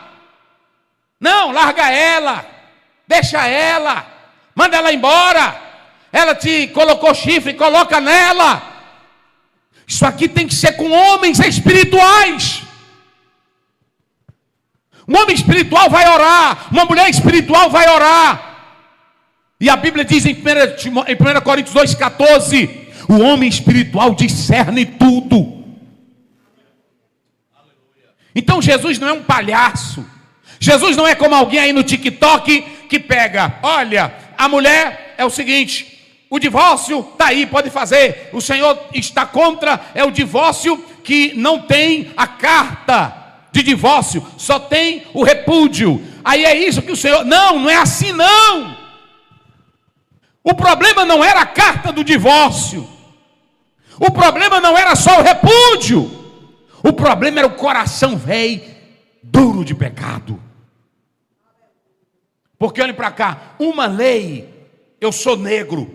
Não, larga ela, deixa ela, manda ela embora. Ela te colocou chifre, coloca nela. Isso aqui tem que ser com homens espirituais. Um homem espiritual vai orar, uma mulher espiritual vai orar. E a Bíblia diz em 1 Coríntios 2,14: o homem espiritual discerne tudo. Então Jesus não é um palhaço. Jesus não é como alguém aí no TikTok que pega, olha, a mulher é o seguinte, o divórcio está aí, pode fazer. O Senhor está contra, é o divórcio que não tem a carta de divórcio, só tem o repúdio. Aí é isso que o Senhor... Não, não é assim não. O problema não era a carta do divórcio. O problema não era só o repúdio. O problema era o coração velho, duro de pecado. Porque olhem para cá, uma lei, eu sou negro,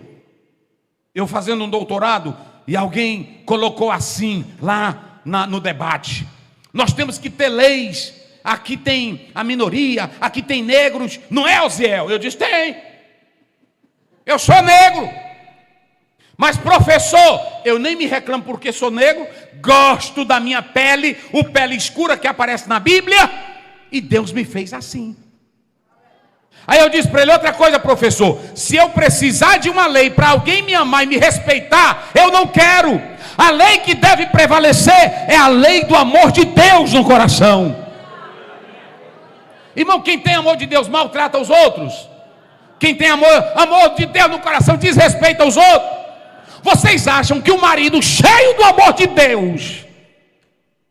eu fazendo um doutorado, e alguém colocou assim, lá no debate, nós temos que ter leis, aqui tem a minoria, aqui tem negros, não é, Oziel? Eu disse, tem, eu sou negro, mas professor, eu nem me reclamo porque sou negro, gosto da minha pele, o pele escura que aparece na Bíblia, e Deus me fez assim. Aí eu disse para ele, outra coisa, professor, se eu precisar de uma lei para alguém me amar e me respeitar, eu não quero. A lei que deve prevalecer é a lei do amor de Deus no coração. Irmão, quem tem amor de Deus maltrata os outros. Quem tem amor de Deus no coração desrespeita os outros. Vocês acham que o marido cheio do amor de Deus,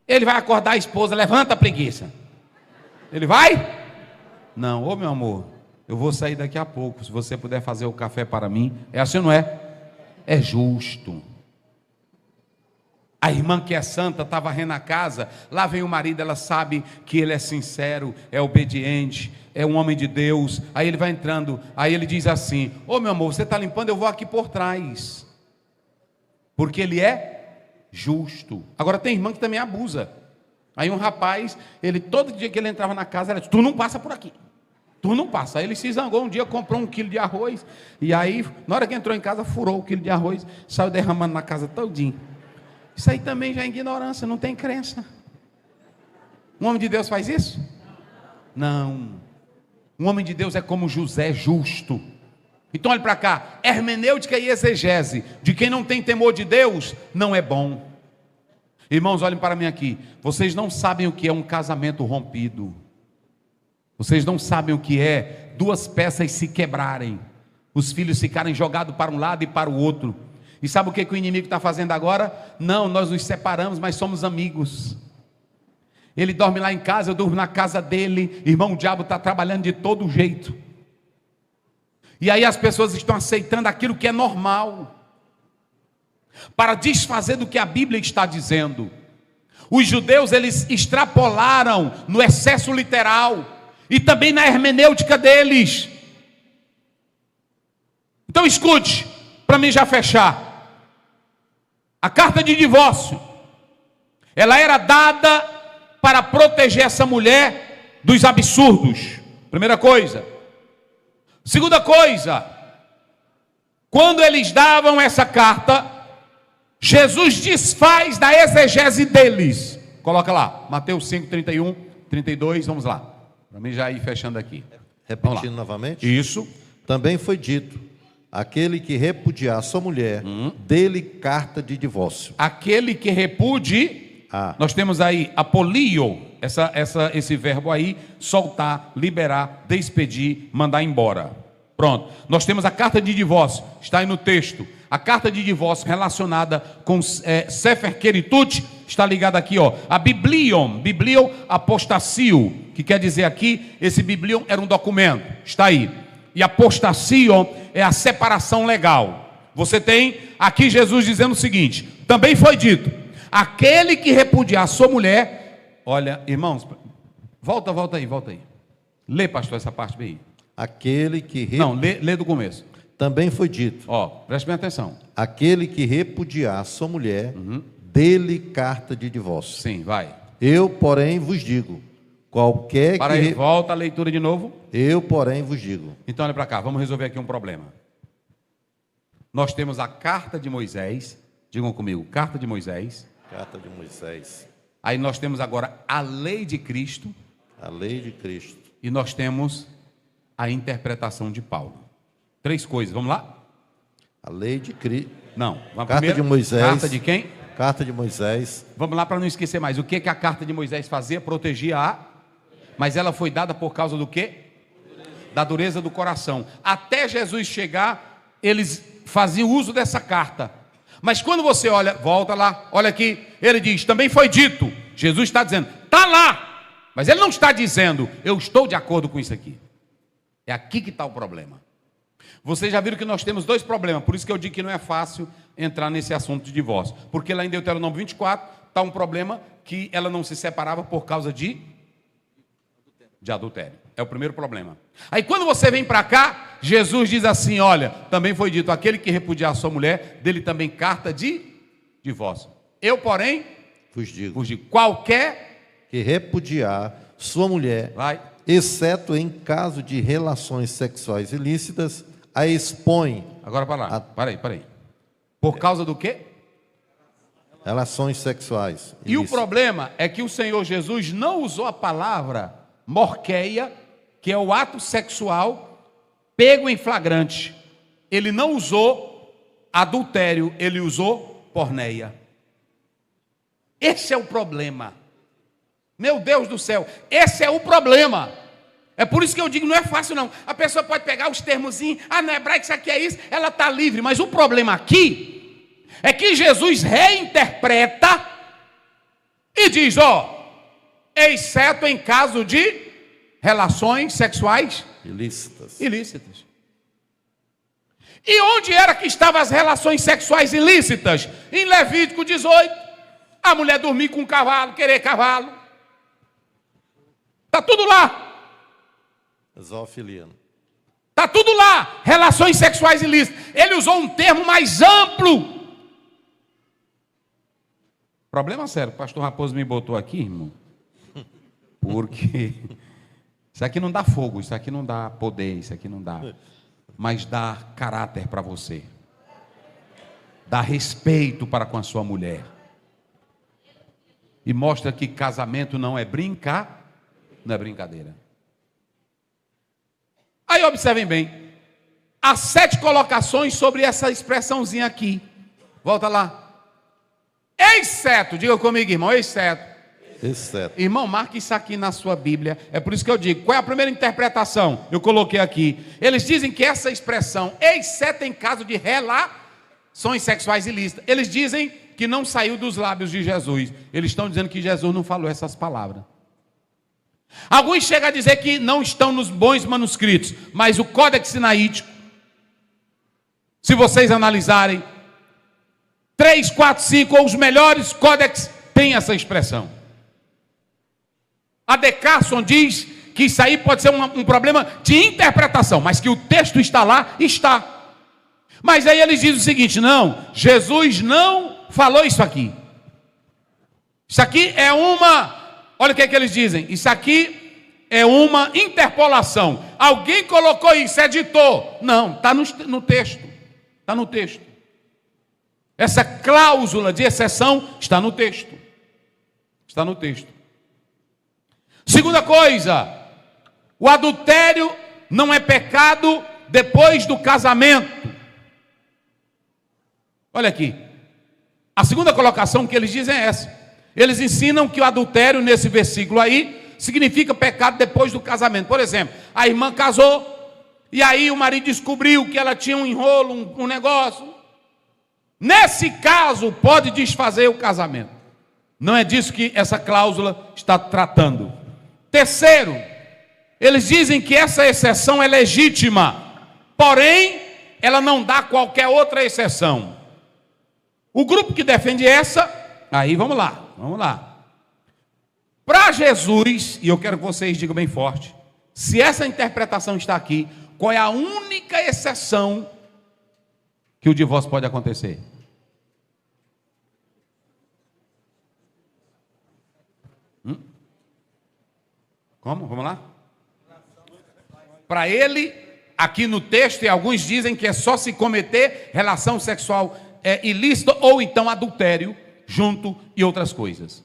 ele vai acordar a esposa, levanta a preguiça? Ele vai? Não, ô meu amor, eu vou sair daqui a pouco, se você puder fazer o café para mim. É assim ou não é? É justo. A irmã que é santa está varrendo a casa, lá vem o marido, ela sabe que ele é sincero, é obediente, é um homem de Deus. Aí ele vai entrando, aí ele diz assim, ô meu amor, você está limpando, eu vou aqui por trás, porque ele é justo. Agora tem irmã que também abusa. Aí um rapaz, ele todo dia que ele entrava na casa, ela disse, tu não passa por aqui, tu não passa. Aí ele se zangou um dia, comprou 1 quilo de arroz, e aí na hora que entrou em casa, furou o quilo de arroz, saiu derramando na casa todinho. Isso aí também já é ignorância, não tem crença. Um homem de Deus faz isso? Não. Um homem de Deus é como José, justo. Então olhe para cá, hermenêutica e exegese de quem não tem temor de Deus não é bom. Irmãos, olhem para mim aqui. Vocês não sabem o que é um casamento rompido. Vocês não sabem o que é 2 peças se quebrarem, os filhos ficarem jogados para um lado e para o outro. E sabe o que o inimigo está fazendo agora? Não, nós nos separamos, mas somos amigos. Ele dorme lá em casa, eu durmo na casa dele. Irmão, o diabo está trabalhando de todo jeito. E aí as pessoas estão aceitando aquilo que é normal, para desfazer do que a Bíblia está dizendo. Os judeus, eles extrapolaram no excesso literal e também na hermenêutica deles. Então escute, para mim já fechar. A carta de divórcio, ela era dada para proteger essa mulher dos absurdos. Primeira coisa. Segunda coisa, quando eles davam essa carta, Jesus desfaz da exegese deles. Coloca lá, Mateus 5, 31, 32, vamos lá. Para mim já ir fechando aqui. Repetindo novamente. Isso. Também foi dito, aquele que repudiar sua mulher, dê-lhe carta de divórcio. Aquele que repudie, nós temos aí apolio, esse verbo aí, soltar, liberar, despedir, mandar embora. Pronto. Nós temos a carta de divórcio, está aí no texto. A carta de divórcio relacionada com Sefer Keritut, está ligada aqui, ó, a Biblion apostacio, que quer dizer aqui, esse Biblion era um documento, está aí. E apostacio é a separação legal. Você tem aqui Jesus dizendo o seguinte, também foi dito, aquele que repudiar sua mulher, olha, irmãos, volta aí. Lê, pastor, essa parte bem aí. Aquele que... Não, lê do começo. também foi dito: Ó, preste bem atenção. aquele que repudiar sua mulher, dê-lhe carta de divórcio. Sim, vai. Eu, porém, vos digo, qualquer Para que... aí, volta a leitura de novo. Eu, porém, vos digo. Então, olha para cá, vamos resolver aqui um problema. Nós temos a carta de Moisés. Digam comigo, carta de Moisés. Carta de Moisés. Aí nós temos agora a lei de Cristo. A lei de Cristo. E nós temos a interpretação de Paulo. 3 coisas, vamos lá? A lei de Cristo. Não, vamos Carta primeiro. de Moisés. Carta de quem? Carta de Moisés. Vamos lá para não esquecer mais. O que a carta de Moisés fazia? Protegia a... Mas ela foi dada por causa do quê? Da dureza do coração. Até Jesus chegar, eles faziam uso dessa carta. Mas quando você olha, volta lá, olha aqui, ele diz, também foi dito. Jesus está dizendo, está lá. Mas ele não está dizendo, eu estou de acordo com isso aqui. É aqui que está o problema. Vocês já viram que nós temos 2 problemas, por isso que eu digo que não é fácil entrar nesse assunto de divórcio. Porque lá em Deuteronômio 24 está um problema que ela não se separava por causa de adultério. É o primeiro problema. Aí quando você vem para cá, Jesus diz assim, olha, também foi dito, aquele que repudiar a sua mulher, dele também carta de divórcio. Eu, porém, vos digo, qualquer que repudiar sua mulher, vai, exceto em caso de relações sexuais ilícitas, a expõe. Agora para lá, para aí. Por causa do quê? Relações sexuais ilícitas. E o problema é que o Senhor Jesus não usou a palavra morqueia, que é o ato sexual pego em flagrante. Ele não usou adultério, ele usou porneia. Esse é o problema. Meu Deus do céu, esse é o problema. É por isso que eu digo, não é fácil não. A pessoa pode pegar os termozinhos, no hebraico isso aqui é isso, ela está livre. Mas o problema aqui é que Jesus reinterpreta e diz, exceto em caso de relações sexuais ilícitas. E onde era que estavam as relações sexuais ilícitas? Em Levítico 18. A mulher dormir com um cavalo, querer cavalo. Está tudo lá. Zoofilia. Está tudo lá. Relações sexuais ilícitas. Ele usou um termo mais amplo. Problema sério. O pastor Raposo me botou aqui, irmão. Porque isso aqui não dá fogo, isso aqui não dá poder, isso aqui não dá. Mas dá caráter para você. Dá respeito para com a sua mulher. E mostra que casamento não é brincadeira. Aí observem bem. Há 7 colocações sobre essa expressãozinha aqui. Volta lá. Exceto, diga comigo, irmão, exceto. Irmão, marque isso aqui na sua Bíblia. É por isso que eu digo, qual é a primeira interpretação? Eu coloquei aqui. Eles dizem que essa expressão, exceto em caso de relações sexuais ilícitas, eles dizem que não saiu dos lábios de Jesus. Eles estão dizendo que Jesus não falou essas palavras. Alguns chegam a dizer que não estão nos bons manuscritos, mas o Códex Sinaítico, se vocês analisarem, 3, 4, 5 ou os melhores códex tem essa expressão. A De Carson diz que isso aí pode ser um problema de interpretação, mas que o texto está lá, está. Mas aí eles dizem o seguinte, não, Jesus não falou isso aqui. Isso aqui é olha o que é que eles dizem, isso aqui é uma interpolação. Alguém colocou isso, editou. Não, está no texto. Está no texto. Essa cláusula de exceção está no texto. Está no texto. Segunda coisa, o adultério não é pecado depois do casamento. Olha aqui. A segunda colocação que eles dizem é essa. Eles ensinam que o adultério, nesse versículo aí, significa pecado depois do casamento. Por exemplo, a irmã casou, e aí o marido descobriu que ela tinha um enrolo, um negócio. Nesse caso, pode desfazer o casamento. Não é disso que essa cláusula está tratando. Terceiro, eles dizem que essa exceção é legítima, porém, ela não dá qualquer outra exceção. O grupo que defende essa, aí vamos lá. Para Jesus, e eu quero que vocês digam bem forte, se essa interpretação está aqui, qual é a única exceção que o divórcio pode acontecer? Como? Vamos lá? Para ele, aqui no texto, e alguns dizem que é só se cometer relação sexual ilícita ou então adultério, junto e outras coisas.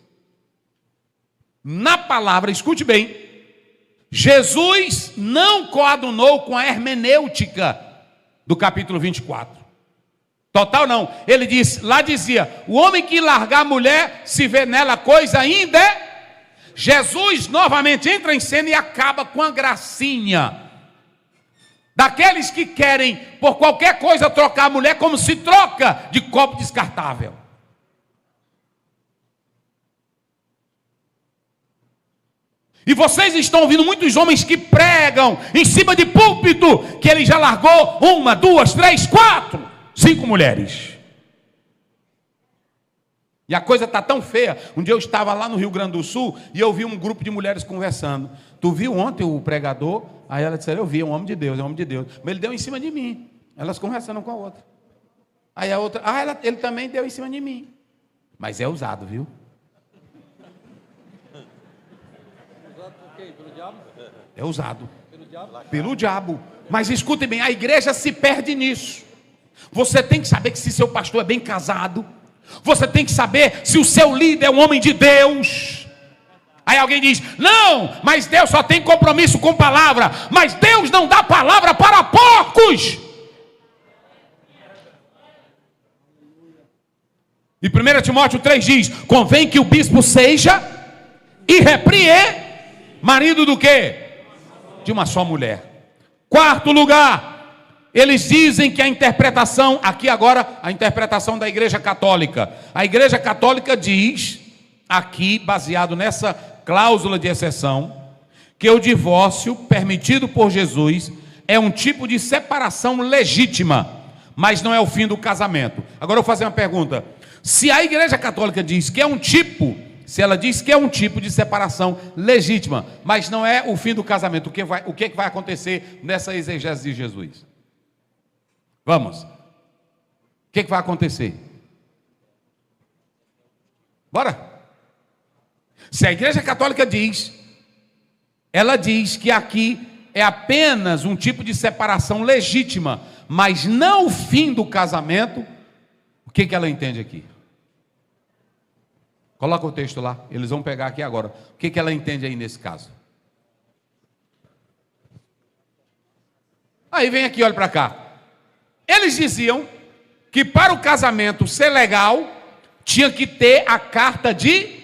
Na palavra, escute bem, Jesus não coadunou com a hermenêutica do capítulo 24. Total não. Ele disse, lá dizia, o homem que largar a mulher, se vê nela coisa ainda é. Jesus novamente entra em cena e acaba com a gracinha daqueles que querem, por qualquer coisa, trocar a mulher como se troca de copo descartável. E vocês estão ouvindo muitos homens que pregam em cima de púlpito que ele já largou 1, 2, 3, 4, 5 mulheres. E a coisa está tão feia. Um dia eu estava lá no Rio Grande do Sul e eu vi um grupo de mulheres conversando. Tu viu ontem o pregador? Aí ela disse, eu vi, é um homem de Deus, é um homem de Deus. Mas ele deu em cima de mim. Elas conversando com a outra. Aí a outra, ele também deu em cima de mim. Mas é usado, viu? Usado por quê? Pelo diabo? É usado. Pelo diabo? Pelo diabo. Mas escute bem, a igreja se perde nisso. Você tem que saber que se seu pastor é bem casado, você tem que saber se o seu líder é um homem de Deus. Aí alguém diz, não, mas Deus só tem compromisso com palavra. Mas Deus não dá palavra para poucos. E 1 Timóteo 3 diz, convém que o bispo seja e repreende marido do quê? De uma só mulher. Quarto lugar, eles dizem que a interpretação, aqui agora, a interpretação da Igreja Católica. A Igreja Católica diz, aqui, baseado nessa cláusula de exceção, que o divórcio permitido por Jesus é um tipo de separação legítima, mas não é o fim do casamento. Agora eu vou fazer uma pergunta. Se a Igreja Católica diz que é um tipo, se ela diz que é um tipo de separação legítima, mas não é o fim do casamento, o que vai acontecer nessa exegese de Jesus? Vamos. O que vai acontecer? Bora. Se a Igreja Católica diz, ela diz que aqui é apenas um tipo de separação legítima, mas não o fim do casamento, o que ela entende aqui? Coloca o texto lá, eles vão pegar aqui agora. O que ela entende aí nesse caso? Aí vem aqui, olha para cá. Eles diziam que para o casamento ser legal, tinha que ter a carta de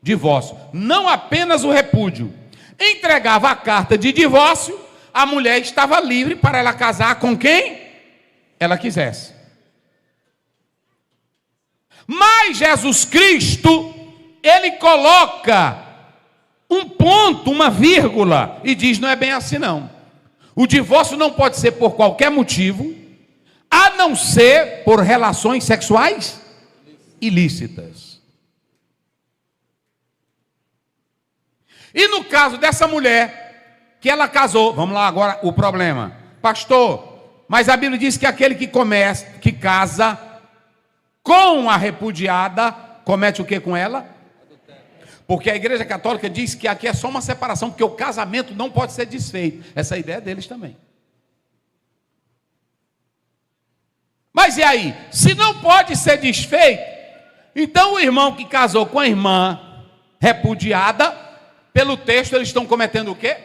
divórcio, não apenas o repúdio. Entregava a carta de divórcio, a mulher estava livre para ela casar com quem ela quisesse. Mas Jesus Cristo, ele coloca um ponto, uma vírgula, e diz, não é bem assim não. O divórcio não pode ser por qualquer motivo, a não ser por relações sexuais ilícitas. E no caso dessa mulher, que ela casou, vamos lá agora o problema. Pastor, mas a Bíblia diz que aquele que casa com a repudiada, comete o que com ela? Porque a Igreja Católica diz que aqui é só uma separação, porque o casamento não pode ser desfeito. Essa é a ideia deles também. Mas e aí? Se não pode ser desfeito, então o irmão que casou com a irmã repudiada, pelo texto eles estão cometendo o quê?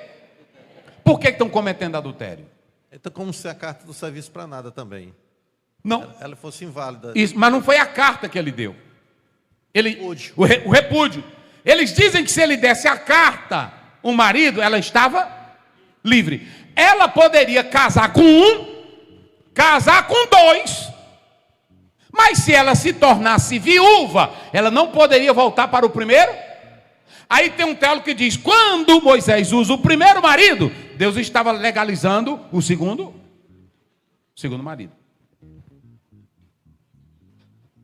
Por que estão cometendo adultério? Então, como se a carta não servisse para nada também. Não. Ela fosse inválida. Isso, mas não foi a carta que ele deu. O repúdio. Eles dizem que se ele desse a carta, o marido, ela estava livre. Ela poderia casar com um, casar com dois. Mas se ela se tornasse viúva, ela não poderia voltar para o primeiro. Aí tem um teólogo que diz, quando Moisés usa o primeiro marido, Deus estava legalizando o segundo marido.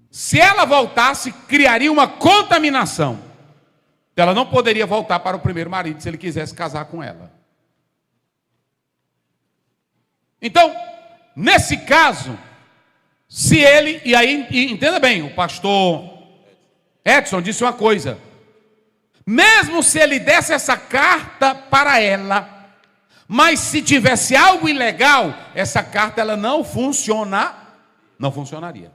Se ela voltasse, criaria uma contaminação. Ela não poderia voltar para o primeiro marido se ele quisesse casar com ela. Então, nesse caso, Se ele, e aí, entenda bem, o pastor Edson disse uma coisa: mesmo se ele desse essa carta para ela, mas se tivesse algo ilegal, essa carta ela não funcionaria.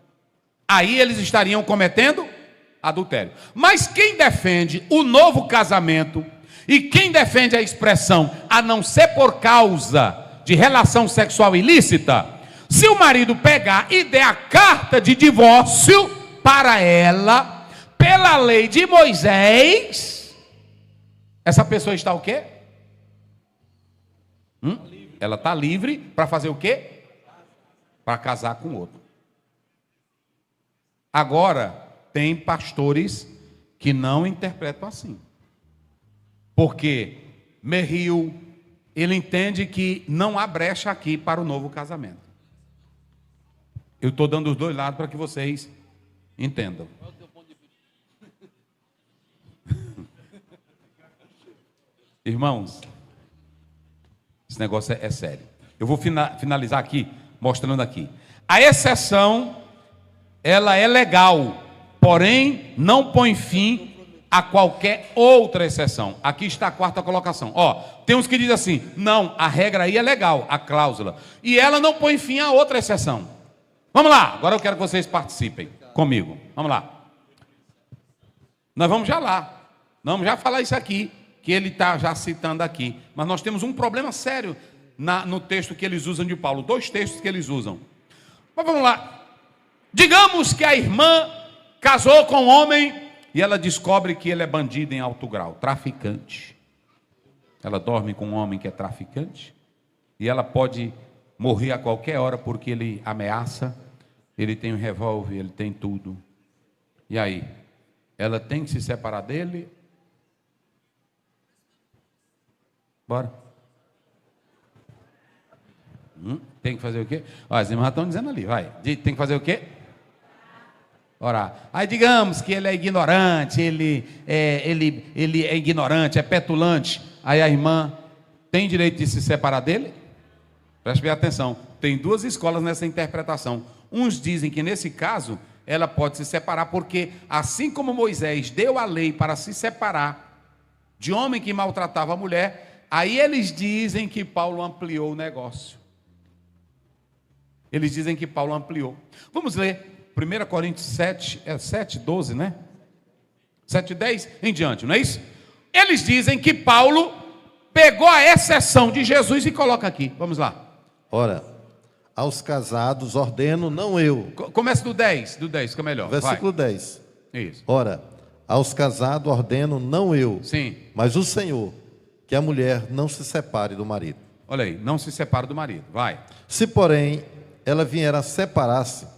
Aí eles estariam cometendo adultério. Mas quem defende o novo casamento e quem defende a expressão a não ser por causa de relação sexual ilícita, se o marido pegar e der a carta de divórcio para ela, pela lei de Moisés, essa pessoa está o quê? Ela está livre para fazer o quê? Para casar com outro. Agora, tem pastores que não interpretam assim. Porque Merrill, ele entende que não há brecha aqui para o novo casamento. Eu estou dando os dois lados para que vocês entendam. Irmãos, esse negócio é sério. Eu vou finalizar aqui, mostrando aqui. A exceção, ela é legal, porém não põe fim a qualquer outra exceção. Aqui está a quarta colocação. Tem uns que dizem assim: não, a regra aí é legal, a cláusula, e ela não põe fim a outra exceção. Vamos lá, agora eu quero que vocês participem comigo. Vamos lá. Nós vamos já lá. Vamos já falar isso aqui, que ele está já citando aqui. Mas nós temos um problema sério no texto que eles usam de Paulo. 2 textos que eles usam. Mas vamos lá. Digamos que a irmã casou com um homem e ela descobre que ele é bandido em alto grau, traficante. Ela dorme com um homem que é traficante e ela pode morrer a qualquer hora porque ele ameaça, ele tem um revólver, ele tem tudo. E aí? Ela tem que se separar dele? Bora. Tem que fazer o quê? As irmãs estão dizendo ali, vai. Tem que fazer o quê? Orar. Aí digamos que ele é ignorante, ele é ignorante, é petulante. Aí a irmã tem direito de se separar dele? Preste bem atenção. Tem 2 escolas nessa interpretação. Uns dizem que nesse caso ela pode se separar porque assim como Moisés deu a lei para se separar de homem que maltratava a mulher, aí eles dizem que Paulo ampliou o negócio. Eles dizem que Paulo ampliou. Vamos ler 1 Coríntios 7, 12, né? 7:10 em diante, não é isso? Eles dizem que Paulo pegou a exceção de Jesus e coloca aqui. Vamos lá. Ora, aos casados ordeno, não eu. Começa do 10, fica melhor. Versículo 10. Isso. Ora, aos casados ordeno, não eu, sim, mas o Senhor, que a mulher não se separe do marido. Olha aí, não se separa do marido. Vai. Se, porém, ela vier a separar-se,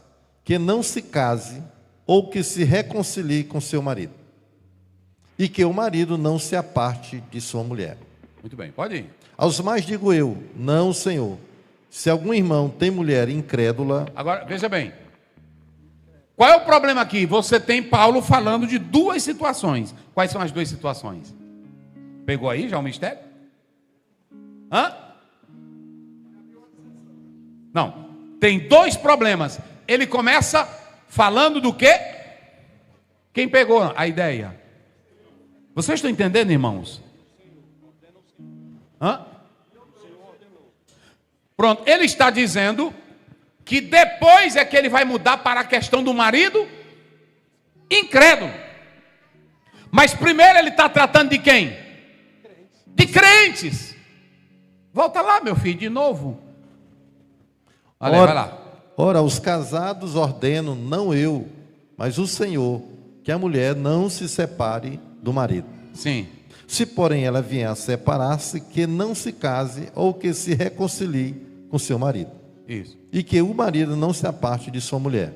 que não se case ou que se reconcilie com seu marido, e que o marido não se aparte de sua mulher. Muito bem, pode ir. Aos mais digo eu, não, Senhor. Se algum irmão tem mulher incrédula... Agora, veja bem. Qual é o problema aqui? Você tem Paulo falando de 2 situações. Quais são as 2 situações? Pegou aí já o mistério? Não. Tem 2 problemas. Ele começa falando do quê? Quem pegou a ideia? Vocês estão entendendo, irmãos? Pronto, ele está dizendo que depois é que ele vai mudar para a questão do marido incrédulo. Mas primeiro ele está tratando de quem? De crentes. Volta lá, meu filho, de novo. Olha aí, vai lá. Ora, os casados ordeno, não eu, mas o Senhor, que a mulher não se separe do marido. Sim. Se, porém, ela vier a separar-se, que não se case ou que se reconcilie com seu marido. Isso. E que o marido não se aparte de sua mulher.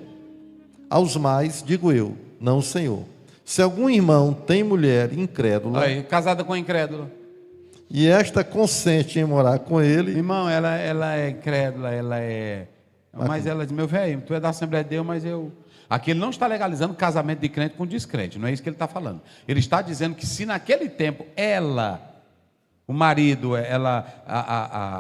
Aos mais, digo eu, não, Senhor. Se algum irmão tem mulher incrédula... Aí, casada com incrédula. E esta consente em morar com ele... Irmão, ela é incrédula, ela é... Mas ela diz, meu velho, tu é da Assembleia de Deus, mas eu... Aqui ele não está legalizando casamento de crente com descrente, não é isso que ele está falando. Ele está dizendo que se naquele tempo ela o marido, ela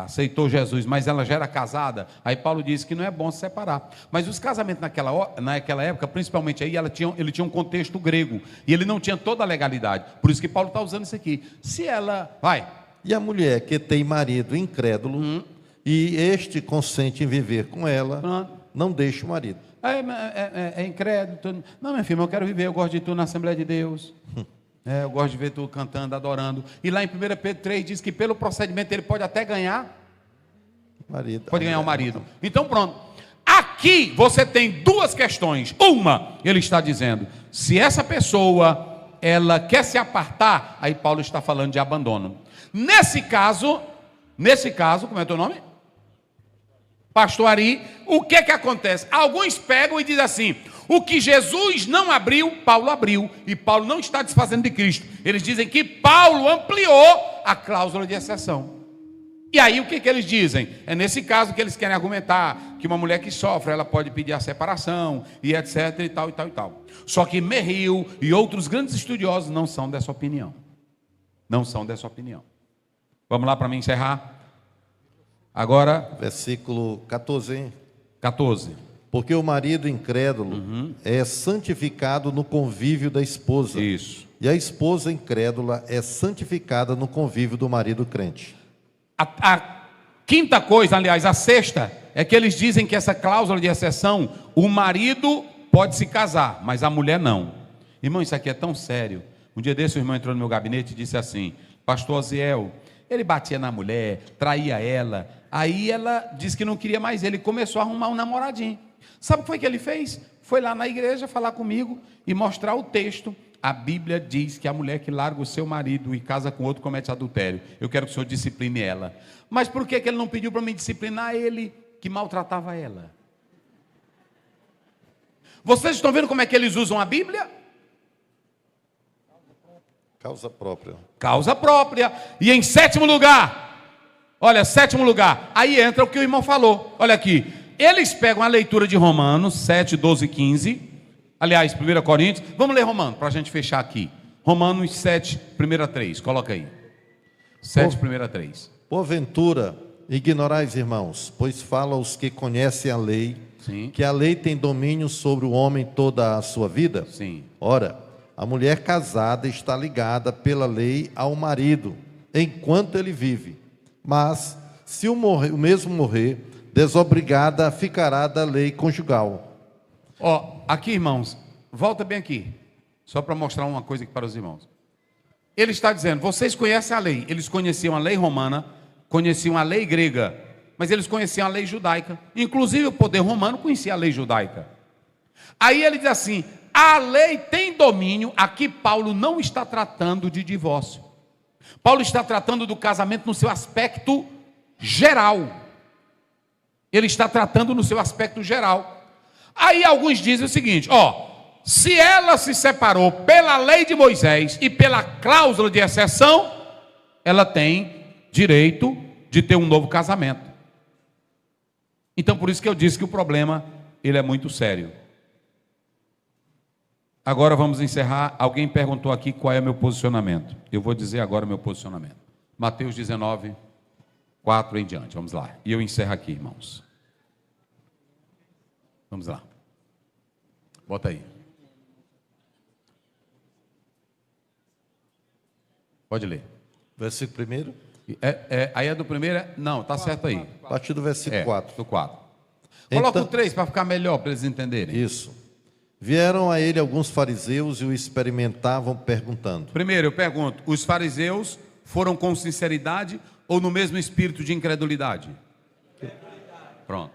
aceitou Jesus, mas ela já era casada, aí Paulo disse que não é bom se separar. Mas os casamentos naquela época, principalmente aí, ele tinha um contexto grego, e ele não tinha toda a legalidade. Por isso que Paulo está usando isso aqui. Se ela... Vai. E a mulher que tem marido incrédulo, e este consente em viver com ela, não deixa o marido. É incrédulo. Não, minha filha, eu quero viver, eu gosto de tu na Assembleia de Deus. Eu gosto de ver tu cantando, adorando. E lá em 1 Pedro 3 diz que pelo procedimento ele pode até ganhar Marido. Pode ganhar o marido. Então pronto. Aqui você tem duas questões. Uma, ele está dizendo, se essa pessoa ela quer se apartar, aí Paulo está falando de abandono. Nesse caso, como é teu nome? Pastor Ari, o que acontece? Alguns pegam e dizem assim: o que Jesus não abriu, Paulo abriu, e Paulo não está desfazendo de Cristo. Eles dizem que Paulo ampliou a cláusula de exceção. E aí o que eles dizem? É nesse caso que eles querem argumentar que uma mulher que sofre, ela pode pedir a separação, e etc, e tal, e tal, e tal. Só que Merrill e outros grandes estudiosos não são dessa opinião. Não são dessa opinião. Vamos lá para mim encerrar? Agora, versículo 14. 14. Porque o marido incrédulo é santificado no convívio da esposa. Isso. E a esposa incrédula é santificada no convívio do marido crente. A quinta coisa, aliás, a sexta, é que eles dizem que essa cláusula de exceção, o marido pode se casar, mas a mulher não. Irmão, isso aqui é tão sério. Um dia desse o irmão entrou no meu gabinete e disse assim: pastor Oziel, ele batia na mulher, traía ela. Aí ela disse que não queria mais ele, começou a arrumar um namoradinho. Sabe o que foi que ele fez? Foi lá na igreja falar comigo e mostrar o texto. A Bíblia diz que a mulher que larga o seu marido e casa com outro comete adultério. Eu quero que o senhor discipline ela. Mas por que ele não pediu para me disciplinar ele, que maltratava ela? Vocês estão vendo como é que eles usam a Bíblia? Causa própria. Causa própria. E em sétimo lugar, olha, sétimo lugar, aí entra o que o irmão falou. Olha aqui, eles pegam a leitura de Romanos 7, 12 e 15. Aliás, 1 Coríntios, vamos ler Romanos, para a gente fechar aqui. Romanos 7, 1 a 3, coloca aí. 7, 1 a 3. Porventura, ignorais, irmãos, pois fala os que conhecem a lei, Sim. que a lei tem domínio sobre o homem toda a sua vida? Sim. Ora, a mulher casada está ligada pela lei ao marido, enquanto ele vive. Mas, se o mesmo morrer, desobrigada ficará da lei conjugal. Aqui, irmãos, volta bem aqui, só para mostrar uma coisa aqui para os irmãos. Ele está dizendo, vocês conhecem a lei. Eles conheciam a lei romana, conheciam a lei grega, mas eles conheciam a lei judaica. Inclusive o poder romano conhecia a lei judaica. Aí ele diz assim, a lei tem domínio. Aqui Paulo não está tratando de divórcio. Paulo está tratando do casamento no seu aspecto geral. Ele está tratando no seu aspecto geral. Aí alguns dizem o seguinte, se ela se separou pela lei de Moisés e pela cláusula de exceção, ela tem direito de ter um novo casamento. Então por isso que eu disse que o problema, ele é muito sério. Agora vamos encerrar. Alguém perguntou aqui qual é o meu posicionamento. Eu vou dizer agora o meu posicionamento. Mateus 19, 4 em diante, vamos lá. E eu encerro aqui, irmãos. Vamos lá. Bota aí. Pode ler. Versículo 1? Aí é do primeiro? Não, está certo aí. A partir do versículo 4. Do 4. Coloca o 3 para ficar melhor, para eles entenderem. Isso. Vieram a ele alguns fariseus e o experimentavam perguntando. Primeiro eu pergunto, os fariseus foram com sinceridade ou no mesmo espírito de incredulidade? Pronto.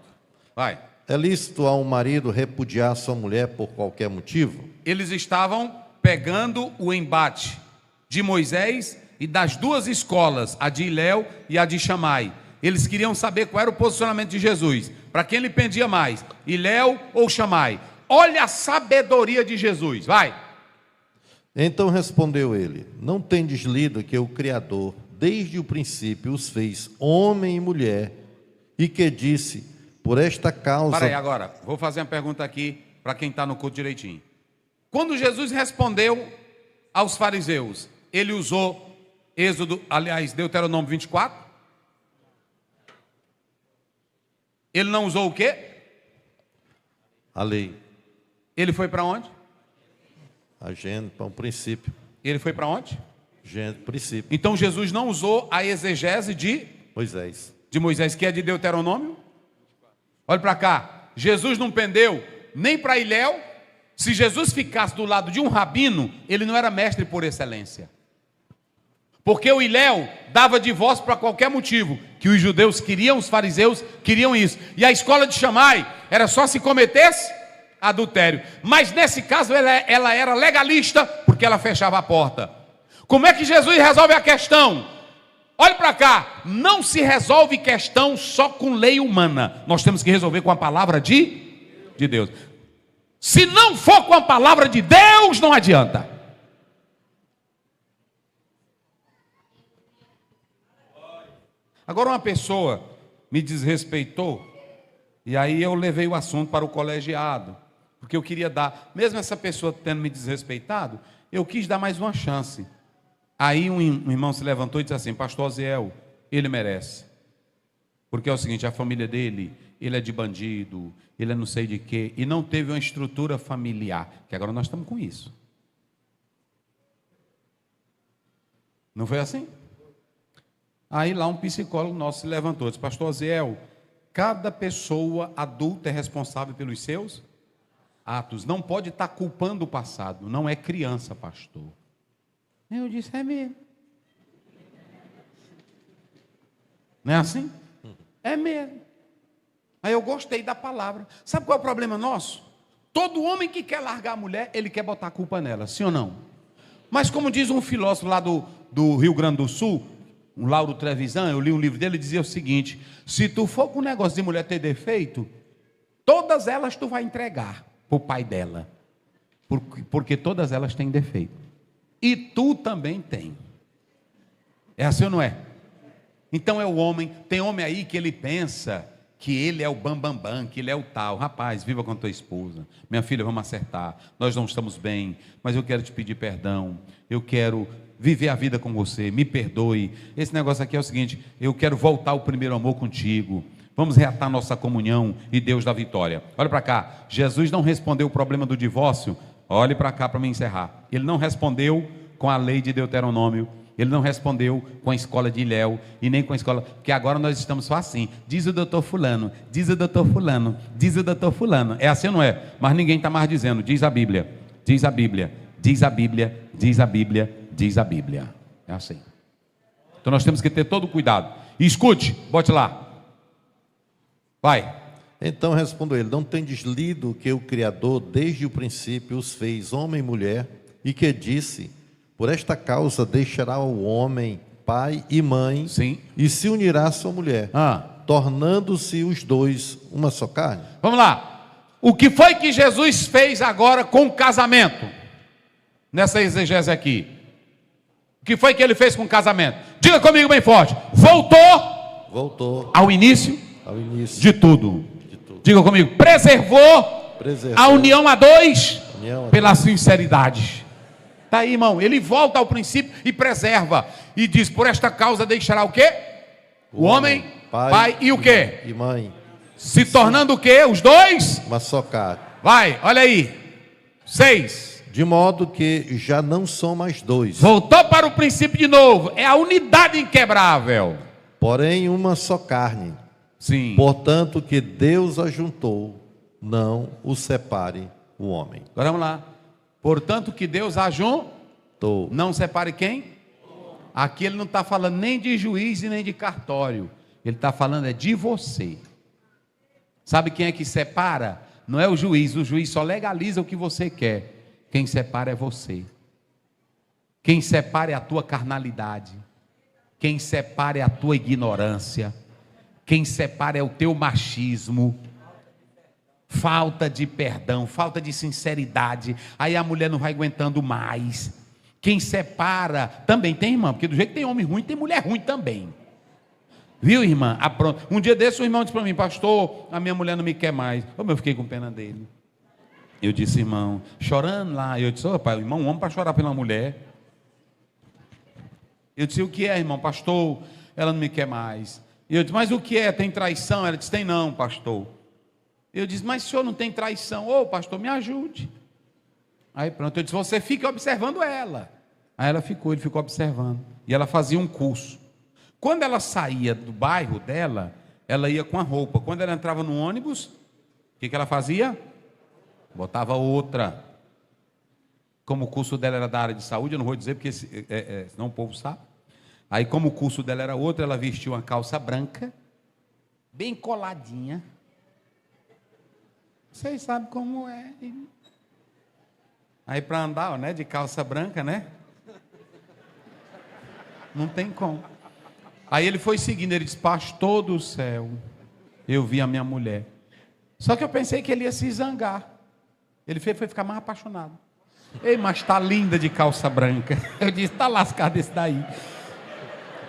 Vai. É lícito a um marido repudiar sua mulher por qualquer motivo? Eles estavam pegando o embate de Moisés e das duas escolas, a de Hilel e a de Shammai. Eles queriam saber qual era o posicionamento de Jesus. Para quem ele pendia mais, Hilel ou Shammai? Olha a sabedoria de Jesus, vai. Então respondeu ele, não tendes lido que o Criador, desde o princípio, os fez homem e mulher, e que disse, por esta causa... Para aí agora, vou fazer uma pergunta aqui, para quem está no culto direitinho. Quando Jesus respondeu aos fariseus, ele usou Êxodo, aliás, Deuteronômio 24? Ele não usou o quê? A lei. Ele foi para onde? A gênese, para um princípio. Ele foi para onde? Gênese, princípio. Então Jesus não usou a exegese de Moisés, que é de Deuteronômio? Olha para cá. Jesus não pendeu nem para Ilhéu. Se Jesus ficasse do lado de um rabino, ele não era mestre por excelência. Porque o Ilhéu dava divórcio para qualquer motivo, que os judeus queriam, os fariseus queriam isso. E a escola de Shammai era só se cometesse adultério. Mas nesse caso ela era legalista, porque ela fechava a porta. Como é que Jesus resolve a questão? Olhe para cá, não se resolve questão só com lei humana. Nós temos que resolver com a palavra de Deus. Se não for com a palavra de Deus, não adianta. Agora uma pessoa me desrespeitou, e aí eu levei o assunto para o colegiado, porque eu queria dar, mesmo essa pessoa tendo me desrespeitado, eu quis dar mais uma chance. Aí um irmão se levantou e disse assim: pastor Oziel, ele merece. Porque é o seguinte, a família dele, ele é de bandido, ele é não sei de quê, e não teve uma estrutura familiar, que agora nós estamos com isso. Não foi assim? Aí lá um psicólogo nosso se levantou e disse: pastor Oziel, cada pessoa adulta é responsável pelos seus atos, não pode estar culpando o passado, não é criança, pastor. Eu disse: é mesmo. Não é assim? É mesmo. Aí eu gostei da palavra. Sabe qual é o problema nosso? Todo homem que quer largar a mulher, ele quer botar a culpa nela, sim ou não? Mas como diz um filósofo lá do Rio Grande do Sul, um Lauro Trevisan, eu li um livro dele, ele dizia o seguinte: se tu for com um negócio de mulher ter defeito, todas elas tu vai entregar para o pai dela, porque todas elas têm defeito, e tu também tem. É assim ou não é? Então é o homem, tem homem aí que ele pensa que ele é o bambambam, que ele é o tal. Rapaz, viva com a tua esposa, minha filha, vamos acertar, nós não estamos bem, mas eu quero te pedir perdão, eu quero viver a vida com você, me perdoe. Esse negócio aqui é o seguinte: eu quero voltar ao primeiro amor contigo, vamos reatar nossa comunhão e Deus dá vitória. Olha para cá, Jesus não respondeu o problema do divórcio. Olhe para cá para me encerrar. Ele não respondeu com a lei de Deuteronômio, ele não respondeu com a escola de Ilhéu, e nem com a escola, porque agora nós estamos só assim, diz o doutor fulano, diz o doutor fulano, diz o doutor fulano, é assim ou não é? Mas ninguém está mais dizendo, diz a Bíblia, diz a Bíblia, diz a Bíblia, diz a Bíblia, diz a Bíblia, é assim. Então nós temos que ter todo cuidado, e escute, bote lá, vai. Então respondeu ele: não tendes lido que o Criador desde o princípio os fez homem e mulher, e que disse: por esta causa deixará o homem pai e mãe, sim, e se unirá à sua mulher, tornando-se os dois uma só carne. Vamos lá, o que foi que Jesus fez agora com o casamento? Nessa exegese aqui, o que foi que ele fez com o casamento? Diga comigo bem forte: voltou ao início de tudo. Diga comigo: preservou a união a dois pela sinceridade. Está aí, irmão, ele volta ao princípio e preserva, e diz: por esta causa deixará o quê? O homem, pai e o quê? E mãe. Se tornando o quê? Os dois? Uma só carne. Vai, olha aí, 6. De modo que já não são mais dois. Voltou para o princípio de novo, é a unidade inquebrável. Porém uma só carne. Sim. Portanto que Deus ajuntou, não o separe o homem. Agora vamos lá. Portanto que Deus ajuntou, não separe quem? Aqui ele não está falando nem de juiz e nem de cartório, ele está falando é de você. Sabe quem é que separa? Não é o juiz só legaliza o que você quer. Quem separa é você. Quem separa é a tua carnalidade, quem separa é a tua ignorância, quem separa é o teu machismo, falta de perdão, falta de sinceridade. Aí a mulher não vai aguentando mais. Quem separa, também tem irmã, porque do jeito que tem homem ruim, tem mulher ruim também. Viu, irmã? Um dia desse o irmão disse para mim: pastor, a minha mulher não me quer mais. Eu fiquei com pena dele. Eu disse: irmão, chorando lá. Eu disse: pai, irmão, um homem para chorar pela mulher. Eu disse, o que é, irmão? Pastor, ela não me quer mais. E eu disse, mas o que é? Tem traição? Ela disse, tem não, pastor. Eu disse, mas o senhor não tem traição? Ô, pastor, me ajude. Aí pronto, eu disse, você fica observando ela. Aí ela ficou, ele ficou observando. E ela fazia um curso. Quando ela saía do bairro dela, ela ia com a roupa. Quando ela entrava no ônibus, o que ela fazia? Botava outra. Como o curso dela era da área de saúde, eu não vou dizer porque senão o povo sabe. Aí como o curso dela era outro, ela vestiu uma calça branca, bem coladinha. Vocês sabem como é. Aí para andar, né, de calça branca, né? Não tem como. Aí ele foi seguindo, ele disse, pastor do céu, eu vi a minha mulher. Só que eu pensei que ele ia se zangar. Ele foi ficar mais apaixonado. Ei, mas está linda de calça branca. Eu disse, está lascado esse daí.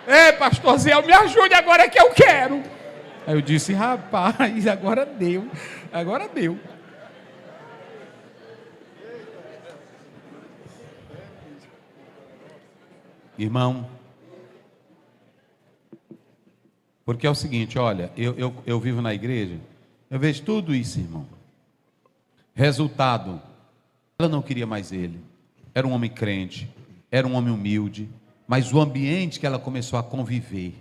Ei, pastor Zé, me ajude agora que eu quero. Aí eu disse, rapaz, agora deu. Agora deu. Irmão, porque é o seguinte, olha, eu vivo na igreja, eu vejo tudo isso, irmão. Resultado, ela não queria mais ele. Era um homem crente, era um homem humilde, mas o ambiente que ela começou a conviver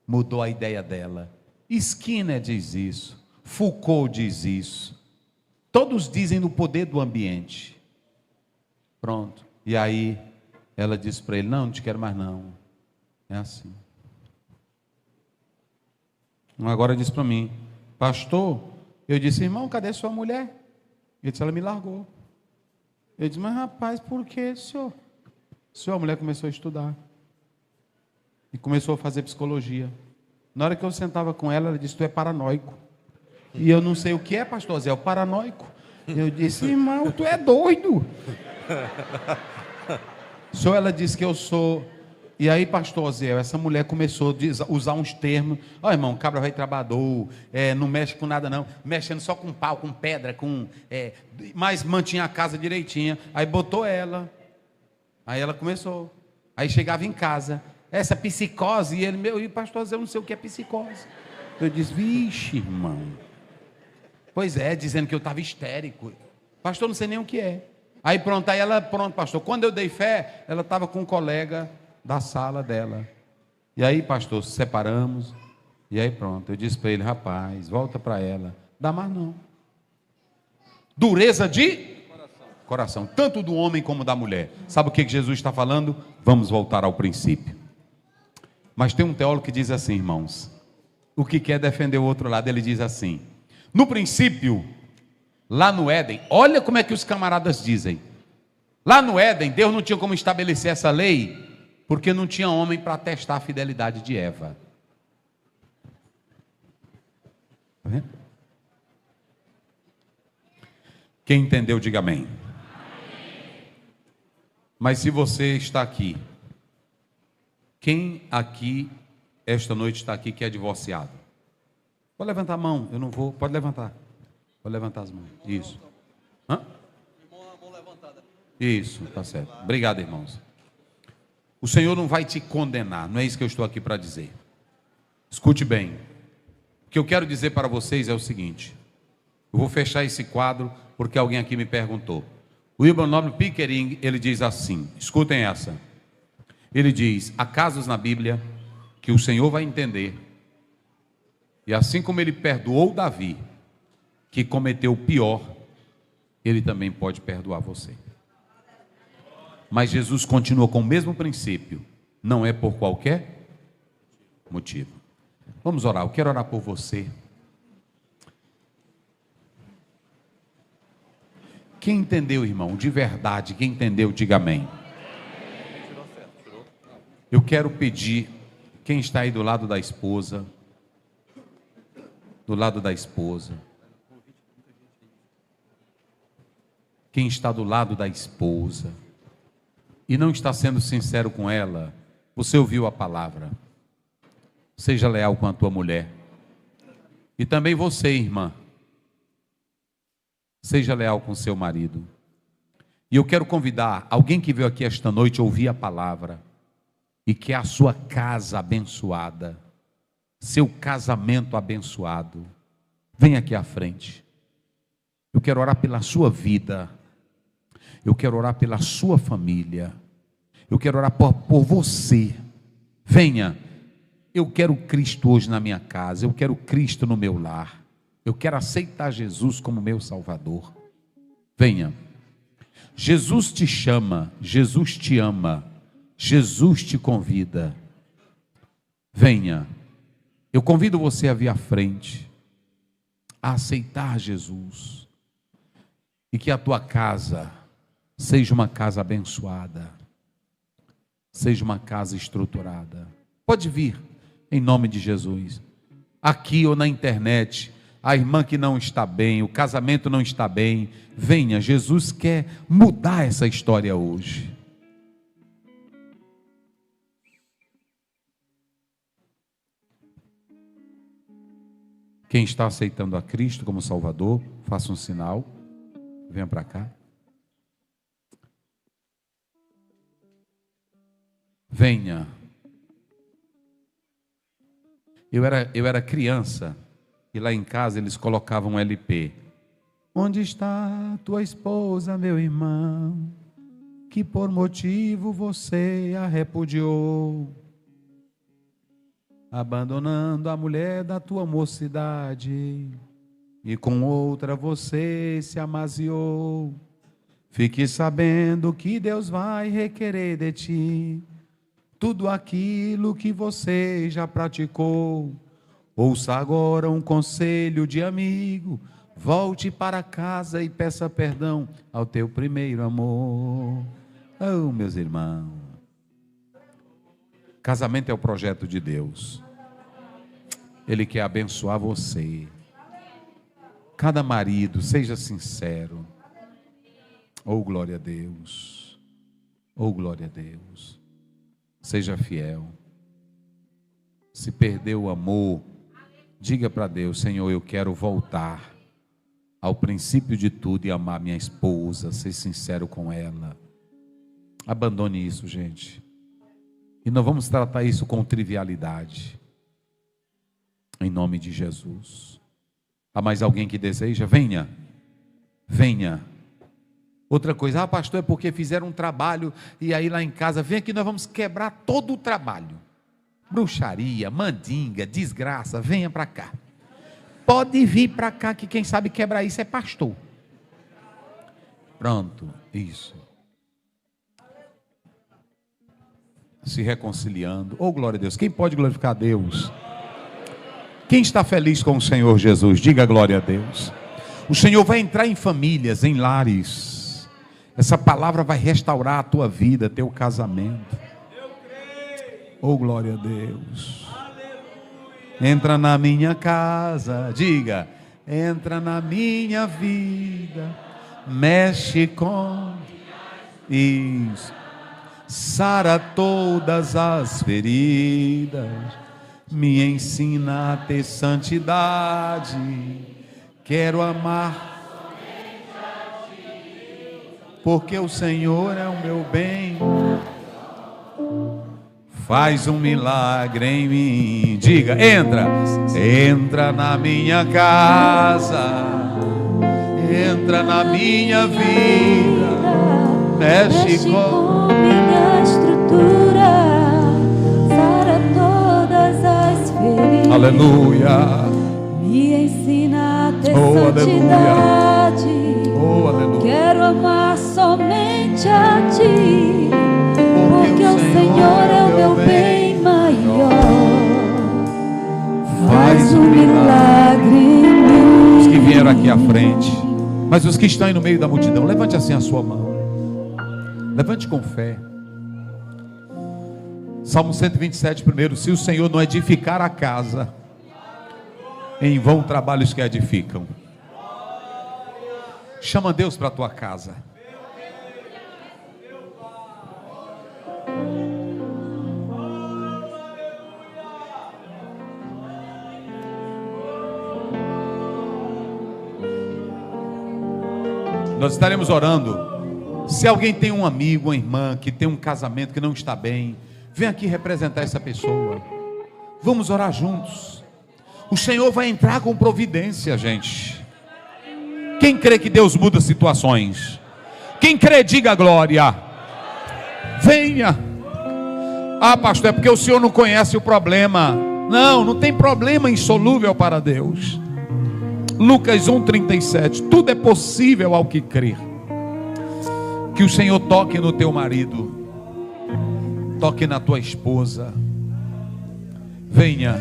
mudou a ideia dela. Skinner diz isso, Foucault diz isso. Todos dizem no poder do ambiente. Pronto. E aí ela disse para ele, não te quero mais não. É assim. Agora disse para mim, pastor, eu disse, irmão, cadê sua mulher? Ele disse, ela me largou. Eu disse, mas rapaz, por que, senhor? A mulher começou a estudar. E começou a fazer psicologia. Na hora que eu sentava com ela, ela disse, tu é paranoico. E eu não sei o que é, pastor Zé, o paranoico. Eu disse, irmão, tu é doido. Só ela disse que eu sou. E aí, pastor Zé, essa mulher começou a usar uns termos. Ó, irmão, cabra vai trabalhador, não mexe com nada não, mexendo só com pau, com pedra, mas mantinha a casa direitinha. Aí botou ela. Aí ela começou. Aí chegava em casa, essa psicose, e ele, e pastor Zé, eu não sei o que é psicose. Eu disse, vixe, irmão. Pois é, dizendo que eu estava histérico. Pastor, não sei nem o que é. Aí pronto, pastor, quando eu dei fé, ela estava com um colega da sala dela. E aí, pastor, se separamos. E aí pronto, eu disse para ele, rapaz, volta para ela. Dá mais não. Dureza de coração, tanto do homem como da mulher. Sabe o que Jesus está falando? Vamos voltar ao princípio. Mas tem um teólogo que diz assim, irmãos, o que quer defender o outro lado, ele diz assim, no princípio, lá no Éden, olha como é que os camaradas dizem, lá no Éden, Deus não tinha como estabelecer essa lei, porque não tinha homem para testar a fidelidade de Eva. Tá vendo? Quem entendeu, diga amém. Mas se você está aqui, quem aqui, esta noite está aqui que é divorciado? Pode levantar a mão, eu não vou, pode levantar. Pode levantar as mãos, isso. Hã? Isso, tá certo. Obrigado, irmãos. O Senhor não vai te condenar, não é isso que eu estou aqui para dizer. Escute bem. O que eu quero dizer para vocês é o seguinte. Eu vou fechar esse quadro porque alguém aqui me perguntou. O Wilbur Noble Pickering, ele diz assim, escutem essa. Ele diz, há casos na Bíblia que o Senhor vai entender. E assim como ele perdoou Davi, que cometeu o pior, ele também pode perdoar você. Mas Jesus continua com o mesmo princípio, não é por qualquer motivo. Vamos orar, eu quero orar por você. Quem entendeu, irmão, de verdade, quem entendeu, diga amém. Eu quero pedir, quem está aí do lado da esposa, quem está do lado da esposa, e não está sendo sincero com ela, você ouviu a palavra, seja leal com a tua mulher, e também você, irmã, seja leal com seu marido. E eu quero convidar alguém que veio aqui esta noite ouvir a palavra, e quer a sua casa abençoada, seu casamento abençoado, vem aqui à frente. Eu quero orar pela sua vida, eu quero orar pela sua família, eu quero orar por você. Venha, eu quero Cristo hoje na minha casa, eu quero Cristo no meu lar, eu quero aceitar Jesus como meu Salvador. Venha, Jesus te chama, Jesus te ama, Jesus te convida. Venha, eu convido você a vir à frente, a aceitar Jesus, e que a tua casa seja uma casa abençoada, seja uma casa estruturada. Pode vir, em nome de Jesus, aqui ou na internet. A irmã que não está bem, o casamento não está bem, venha, Jesus quer mudar essa história hoje. Quem está aceitando a Cristo como Salvador, faça um sinal, venha para cá. Venha. Eu era criança, e lá em casa eles colocavam um LP. Onde está tua esposa, meu irmão, que por motivo você a repudiou, abandonando a mulher da tua mocidade, e com outra você se amaziou. Fique sabendo que Deus vai requerer de ti tudo aquilo que você já praticou. Ouça agora um conselho de amigo, volte para casa e peça perdão ao teu primeiro amor. Oh, meus irmãos, casamento é o projeto de Deus. Ele quer abençoar você. Cada marido, seja sincero. Oh, glória a Deus. Oh, glória a Deus. Seja fiel. Se perdeu o amor, diga para Deus: Senhor, eu quero voltar ao princípio de tudo e amar minha esposa, ser sincero com ela. Abandone isso, gente. E não vamos tratar isso com trivialidade. Em nome de Jesus. Há mais alguém que deseja? Venha. Venha. Outra coisa, pastor, é porque fizeram um trabalho e aí lá em casa, vem aqui, nós vamos quebrar todo o trabalho. Bruxaria, mandinga, desgraça, venha para cá. Pode vir para cá que quem sabe quebrar isso é pastor. Pronto, isso. Se reconciliando. Oh, glória a Deus. Quem pode glorificar a Deus? Quem está feliz com o Senhor Jesus? Diga glória a Deus. O Senhor vai entrar em famílias, em lares. Essa palavra vai restaurar a tua vida, teu casamento. Oh, glória a Deus. Entra na minha casa, diga, entra na minha vida, mexe com isso, sara todas as feridas, me ensina a ter santidade, quero amar, porque o Senhor é o meu bem. Faz um milagre em mim. Diga, entra na minha casa, entra na minha vida, mexe com minha estrutura, sara todas as feridas. Aleluia. Me ensina a ter santidade. Oh, aleluia. Quero amar somente a ti, porque o Senhor é o meu bem maior. Faz um milagre em mim. Os que vieram aqui à frente, mas os que estão aí no meio da multidão, levante assim a sua mão. Levante com fé. Salmo 127, primeiro. Se o Senhor não edificar a casa, em vão trabalhos que edificam. Chama Deus para a tua casa. Nós estaremos orando. Se alguém tem um amigo, uma irmã que tem um casamento que não está bem, Vem aqui representar essa pessoa. Vamos orar juntos. O Senhor vai entrar com providência, gente. Quem crê que Deus muda situações? Quem crê, diga glória. Venha. Ah, pastor, é porque o senhor não conhece o problema. Não, não tem problema insolúvel para Deus. Lucas 1,37. Tudo é possível ao que crer. Que o Senhor toque no teu marido, toque na tua esposa. Venha.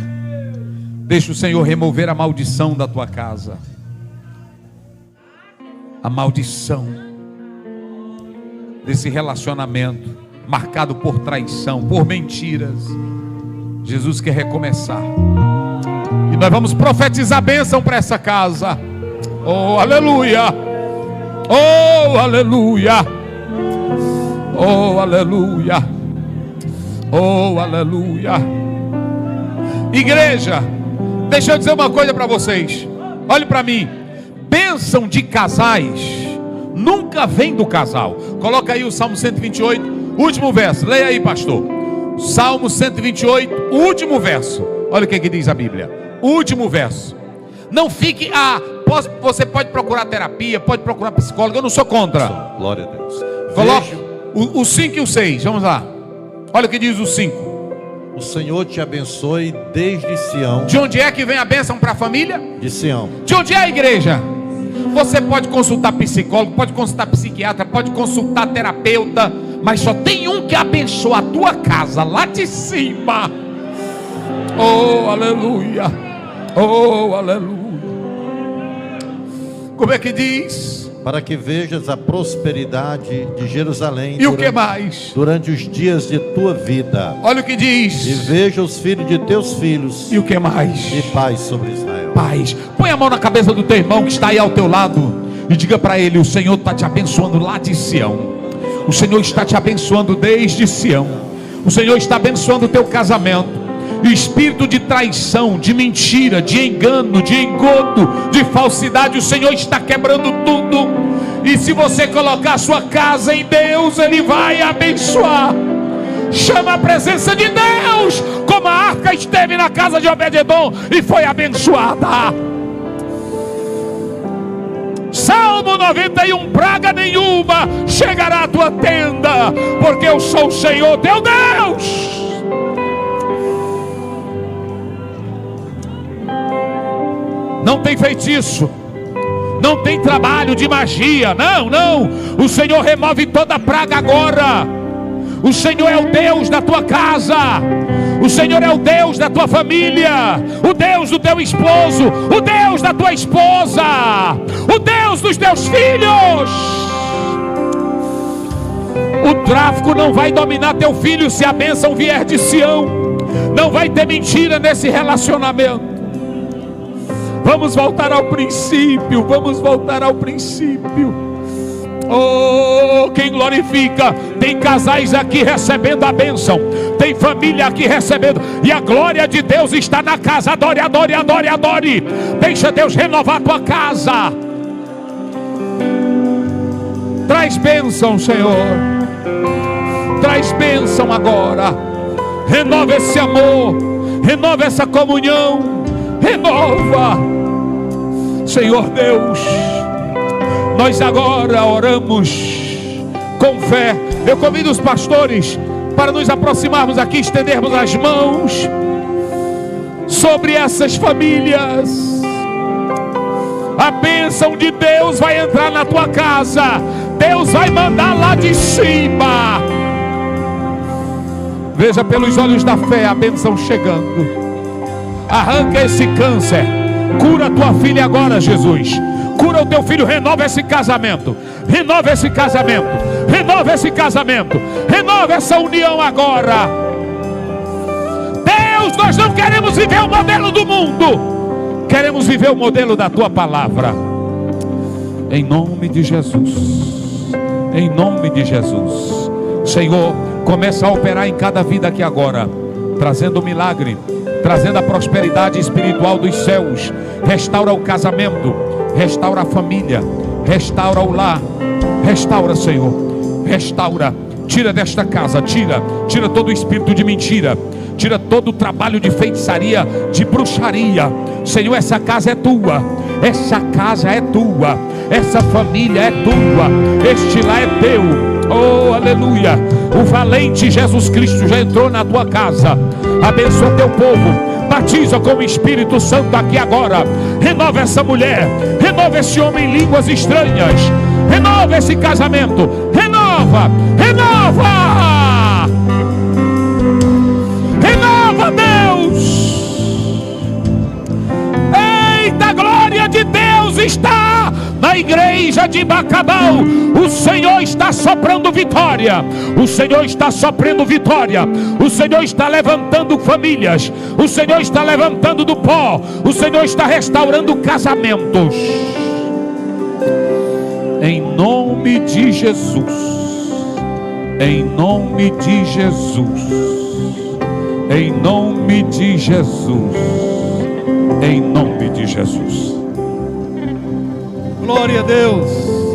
Deixa o Senhor remover a maldição da tua casa. A maldição desse relacionamento marcado por traição, por mentiras. Jesus quer recomeçar. E nós vamos profetizar bênção para essa casa. Oh, aleluia. Oh, aleluia. Oh, aleluia. Oh, aleluia. Igreja, deixa eu dizer uma coisa para vocês. Olhe para mim. Bênção de casais nunca vem do casal. Coloca aí o Salmo 128, último verso. Leia aí, pastor. Salmo 128, último verso. Olha o que diz a Bíblia. Último verso. Não fique, você pode procurar terapia, pode procurar psicólogo, eu não sou contra. Glória a Deus. Coloque o 5 e o 6, vamos lá. Olha o que diz o 5. O Senhor te abençoe desde Sião. De onde é que vem a bênção para a família? De Sião. De onde é a igreja? Você pode consultar psicólogo, pode consultar psiquiatra, pode consultar terapeuta, mas só tem um que abençoa a tua casa lá de cima. Oh, aleluia. Oh, aleluia. Como é que diz? Para que vejas a prosperidade de Jerusalém. E o que mais? Durante os dias de tua vida. Olha o que diz. E veja os filhos de teus filhos. E o que mais? E paz sobre Israel. Paz. Põe a mão na cabeça do teu irmão que está aí ao teu lado e diga para ele: o Senhor está te abençoando lá de Sião. O Senhor está te abençoando desde Sião. O Senhor está abençoando o teu casamento. O espírito de traição, de mentira, de engano, de engodo, de falsidade, o Senhor está quebrando tudo. E se você colocar a sua casa em Deus, Ele vai abençoar. Chama a presença de Deus, como a arca esteve na casa de Obed-edom e foi abençoada. Salmo 91, praga nenhuma chegará à tua tenda, porque eu sou o Senhor teu Deus. Não tem feitiço, não tem trabalho de magia, não. O Senhor remove toda praga agora. O Senhor é o Deus da tua casa. O Senhor é o Deus da tua família, o Deus do teu esposo, o Deus da tua esposa, o Deus dos teus filhos. O tráfico não vai dominar teu filho se a bênção vier de Sião. Não vai ter mentira nesse relacionamento. Vamos voltar ao princípio, vamos voltar ao princípio. Oh, quem glorifica, tem casais aqui recebendo a bênção, tem família aqui recebendo, e a glória de Deus está na casa. Adore, adore, adore, adore. Deixa Deus renovar a tua casa. Traz bênção, Senhor. Traz bênção agora. Renova esse amor, renova essa comunhão, renova. Senhor Deus, nós agora oramos com fé. Eu convido os pastores para nos aproximarmos aqui, estendermos as mãos sobre essas famílias. A bênção de Deus vai entrar na tua casa. Deus vai mandar lá de cima. Veja pelos olhos da fé a bênção chegando. Arranca esse câncer. Cura a tua filha agora, Jesus. Cura o teu filho, renova esse casamento. Renova esse casamento. Renova esse casamento. Renova essa união agora. Deus, nós não queremos viver o modelo do mundo. Queremos viver o modelo da tua palavra. Em nome de Jesus. Em nome de Jesus. Senhor, começa a operar em cada vida aqui agora, trazendo milagre, trazendo a prosperidade espiritual dos céus. Restaura o casamento, restaura a família, restaura o lar. Restaura, Senhor, restaura. Tira desta casa, tira todo o espírito de mentira, tira todo o trabalho de feitiçaria, de bruxaria. Senhor, essa casa é tua, essa casa é tua, essa família é tua, este lar é teu. Oh, aleluia. O valente Jesus Cristo já entrou na tua casa. Abençoa teu povo, batiza com o Espírito Santo aqui agora. Renova essa mulher, renova esse homem em línguas estranhas, renova esse casamento, renova, Deus. Eita, a glória de Deus está na igreja de Bacabal. O Senhor está soprando vitória, o Senhor está soprando vitória, o Senhor está levantando famílias, o Senhor está levantando do pó, o Senhor está restaurando casamentos. Em nome de Jesus, em nome de Jesus, em nome de Jesus, em nome de Jesus. Glória a Deus.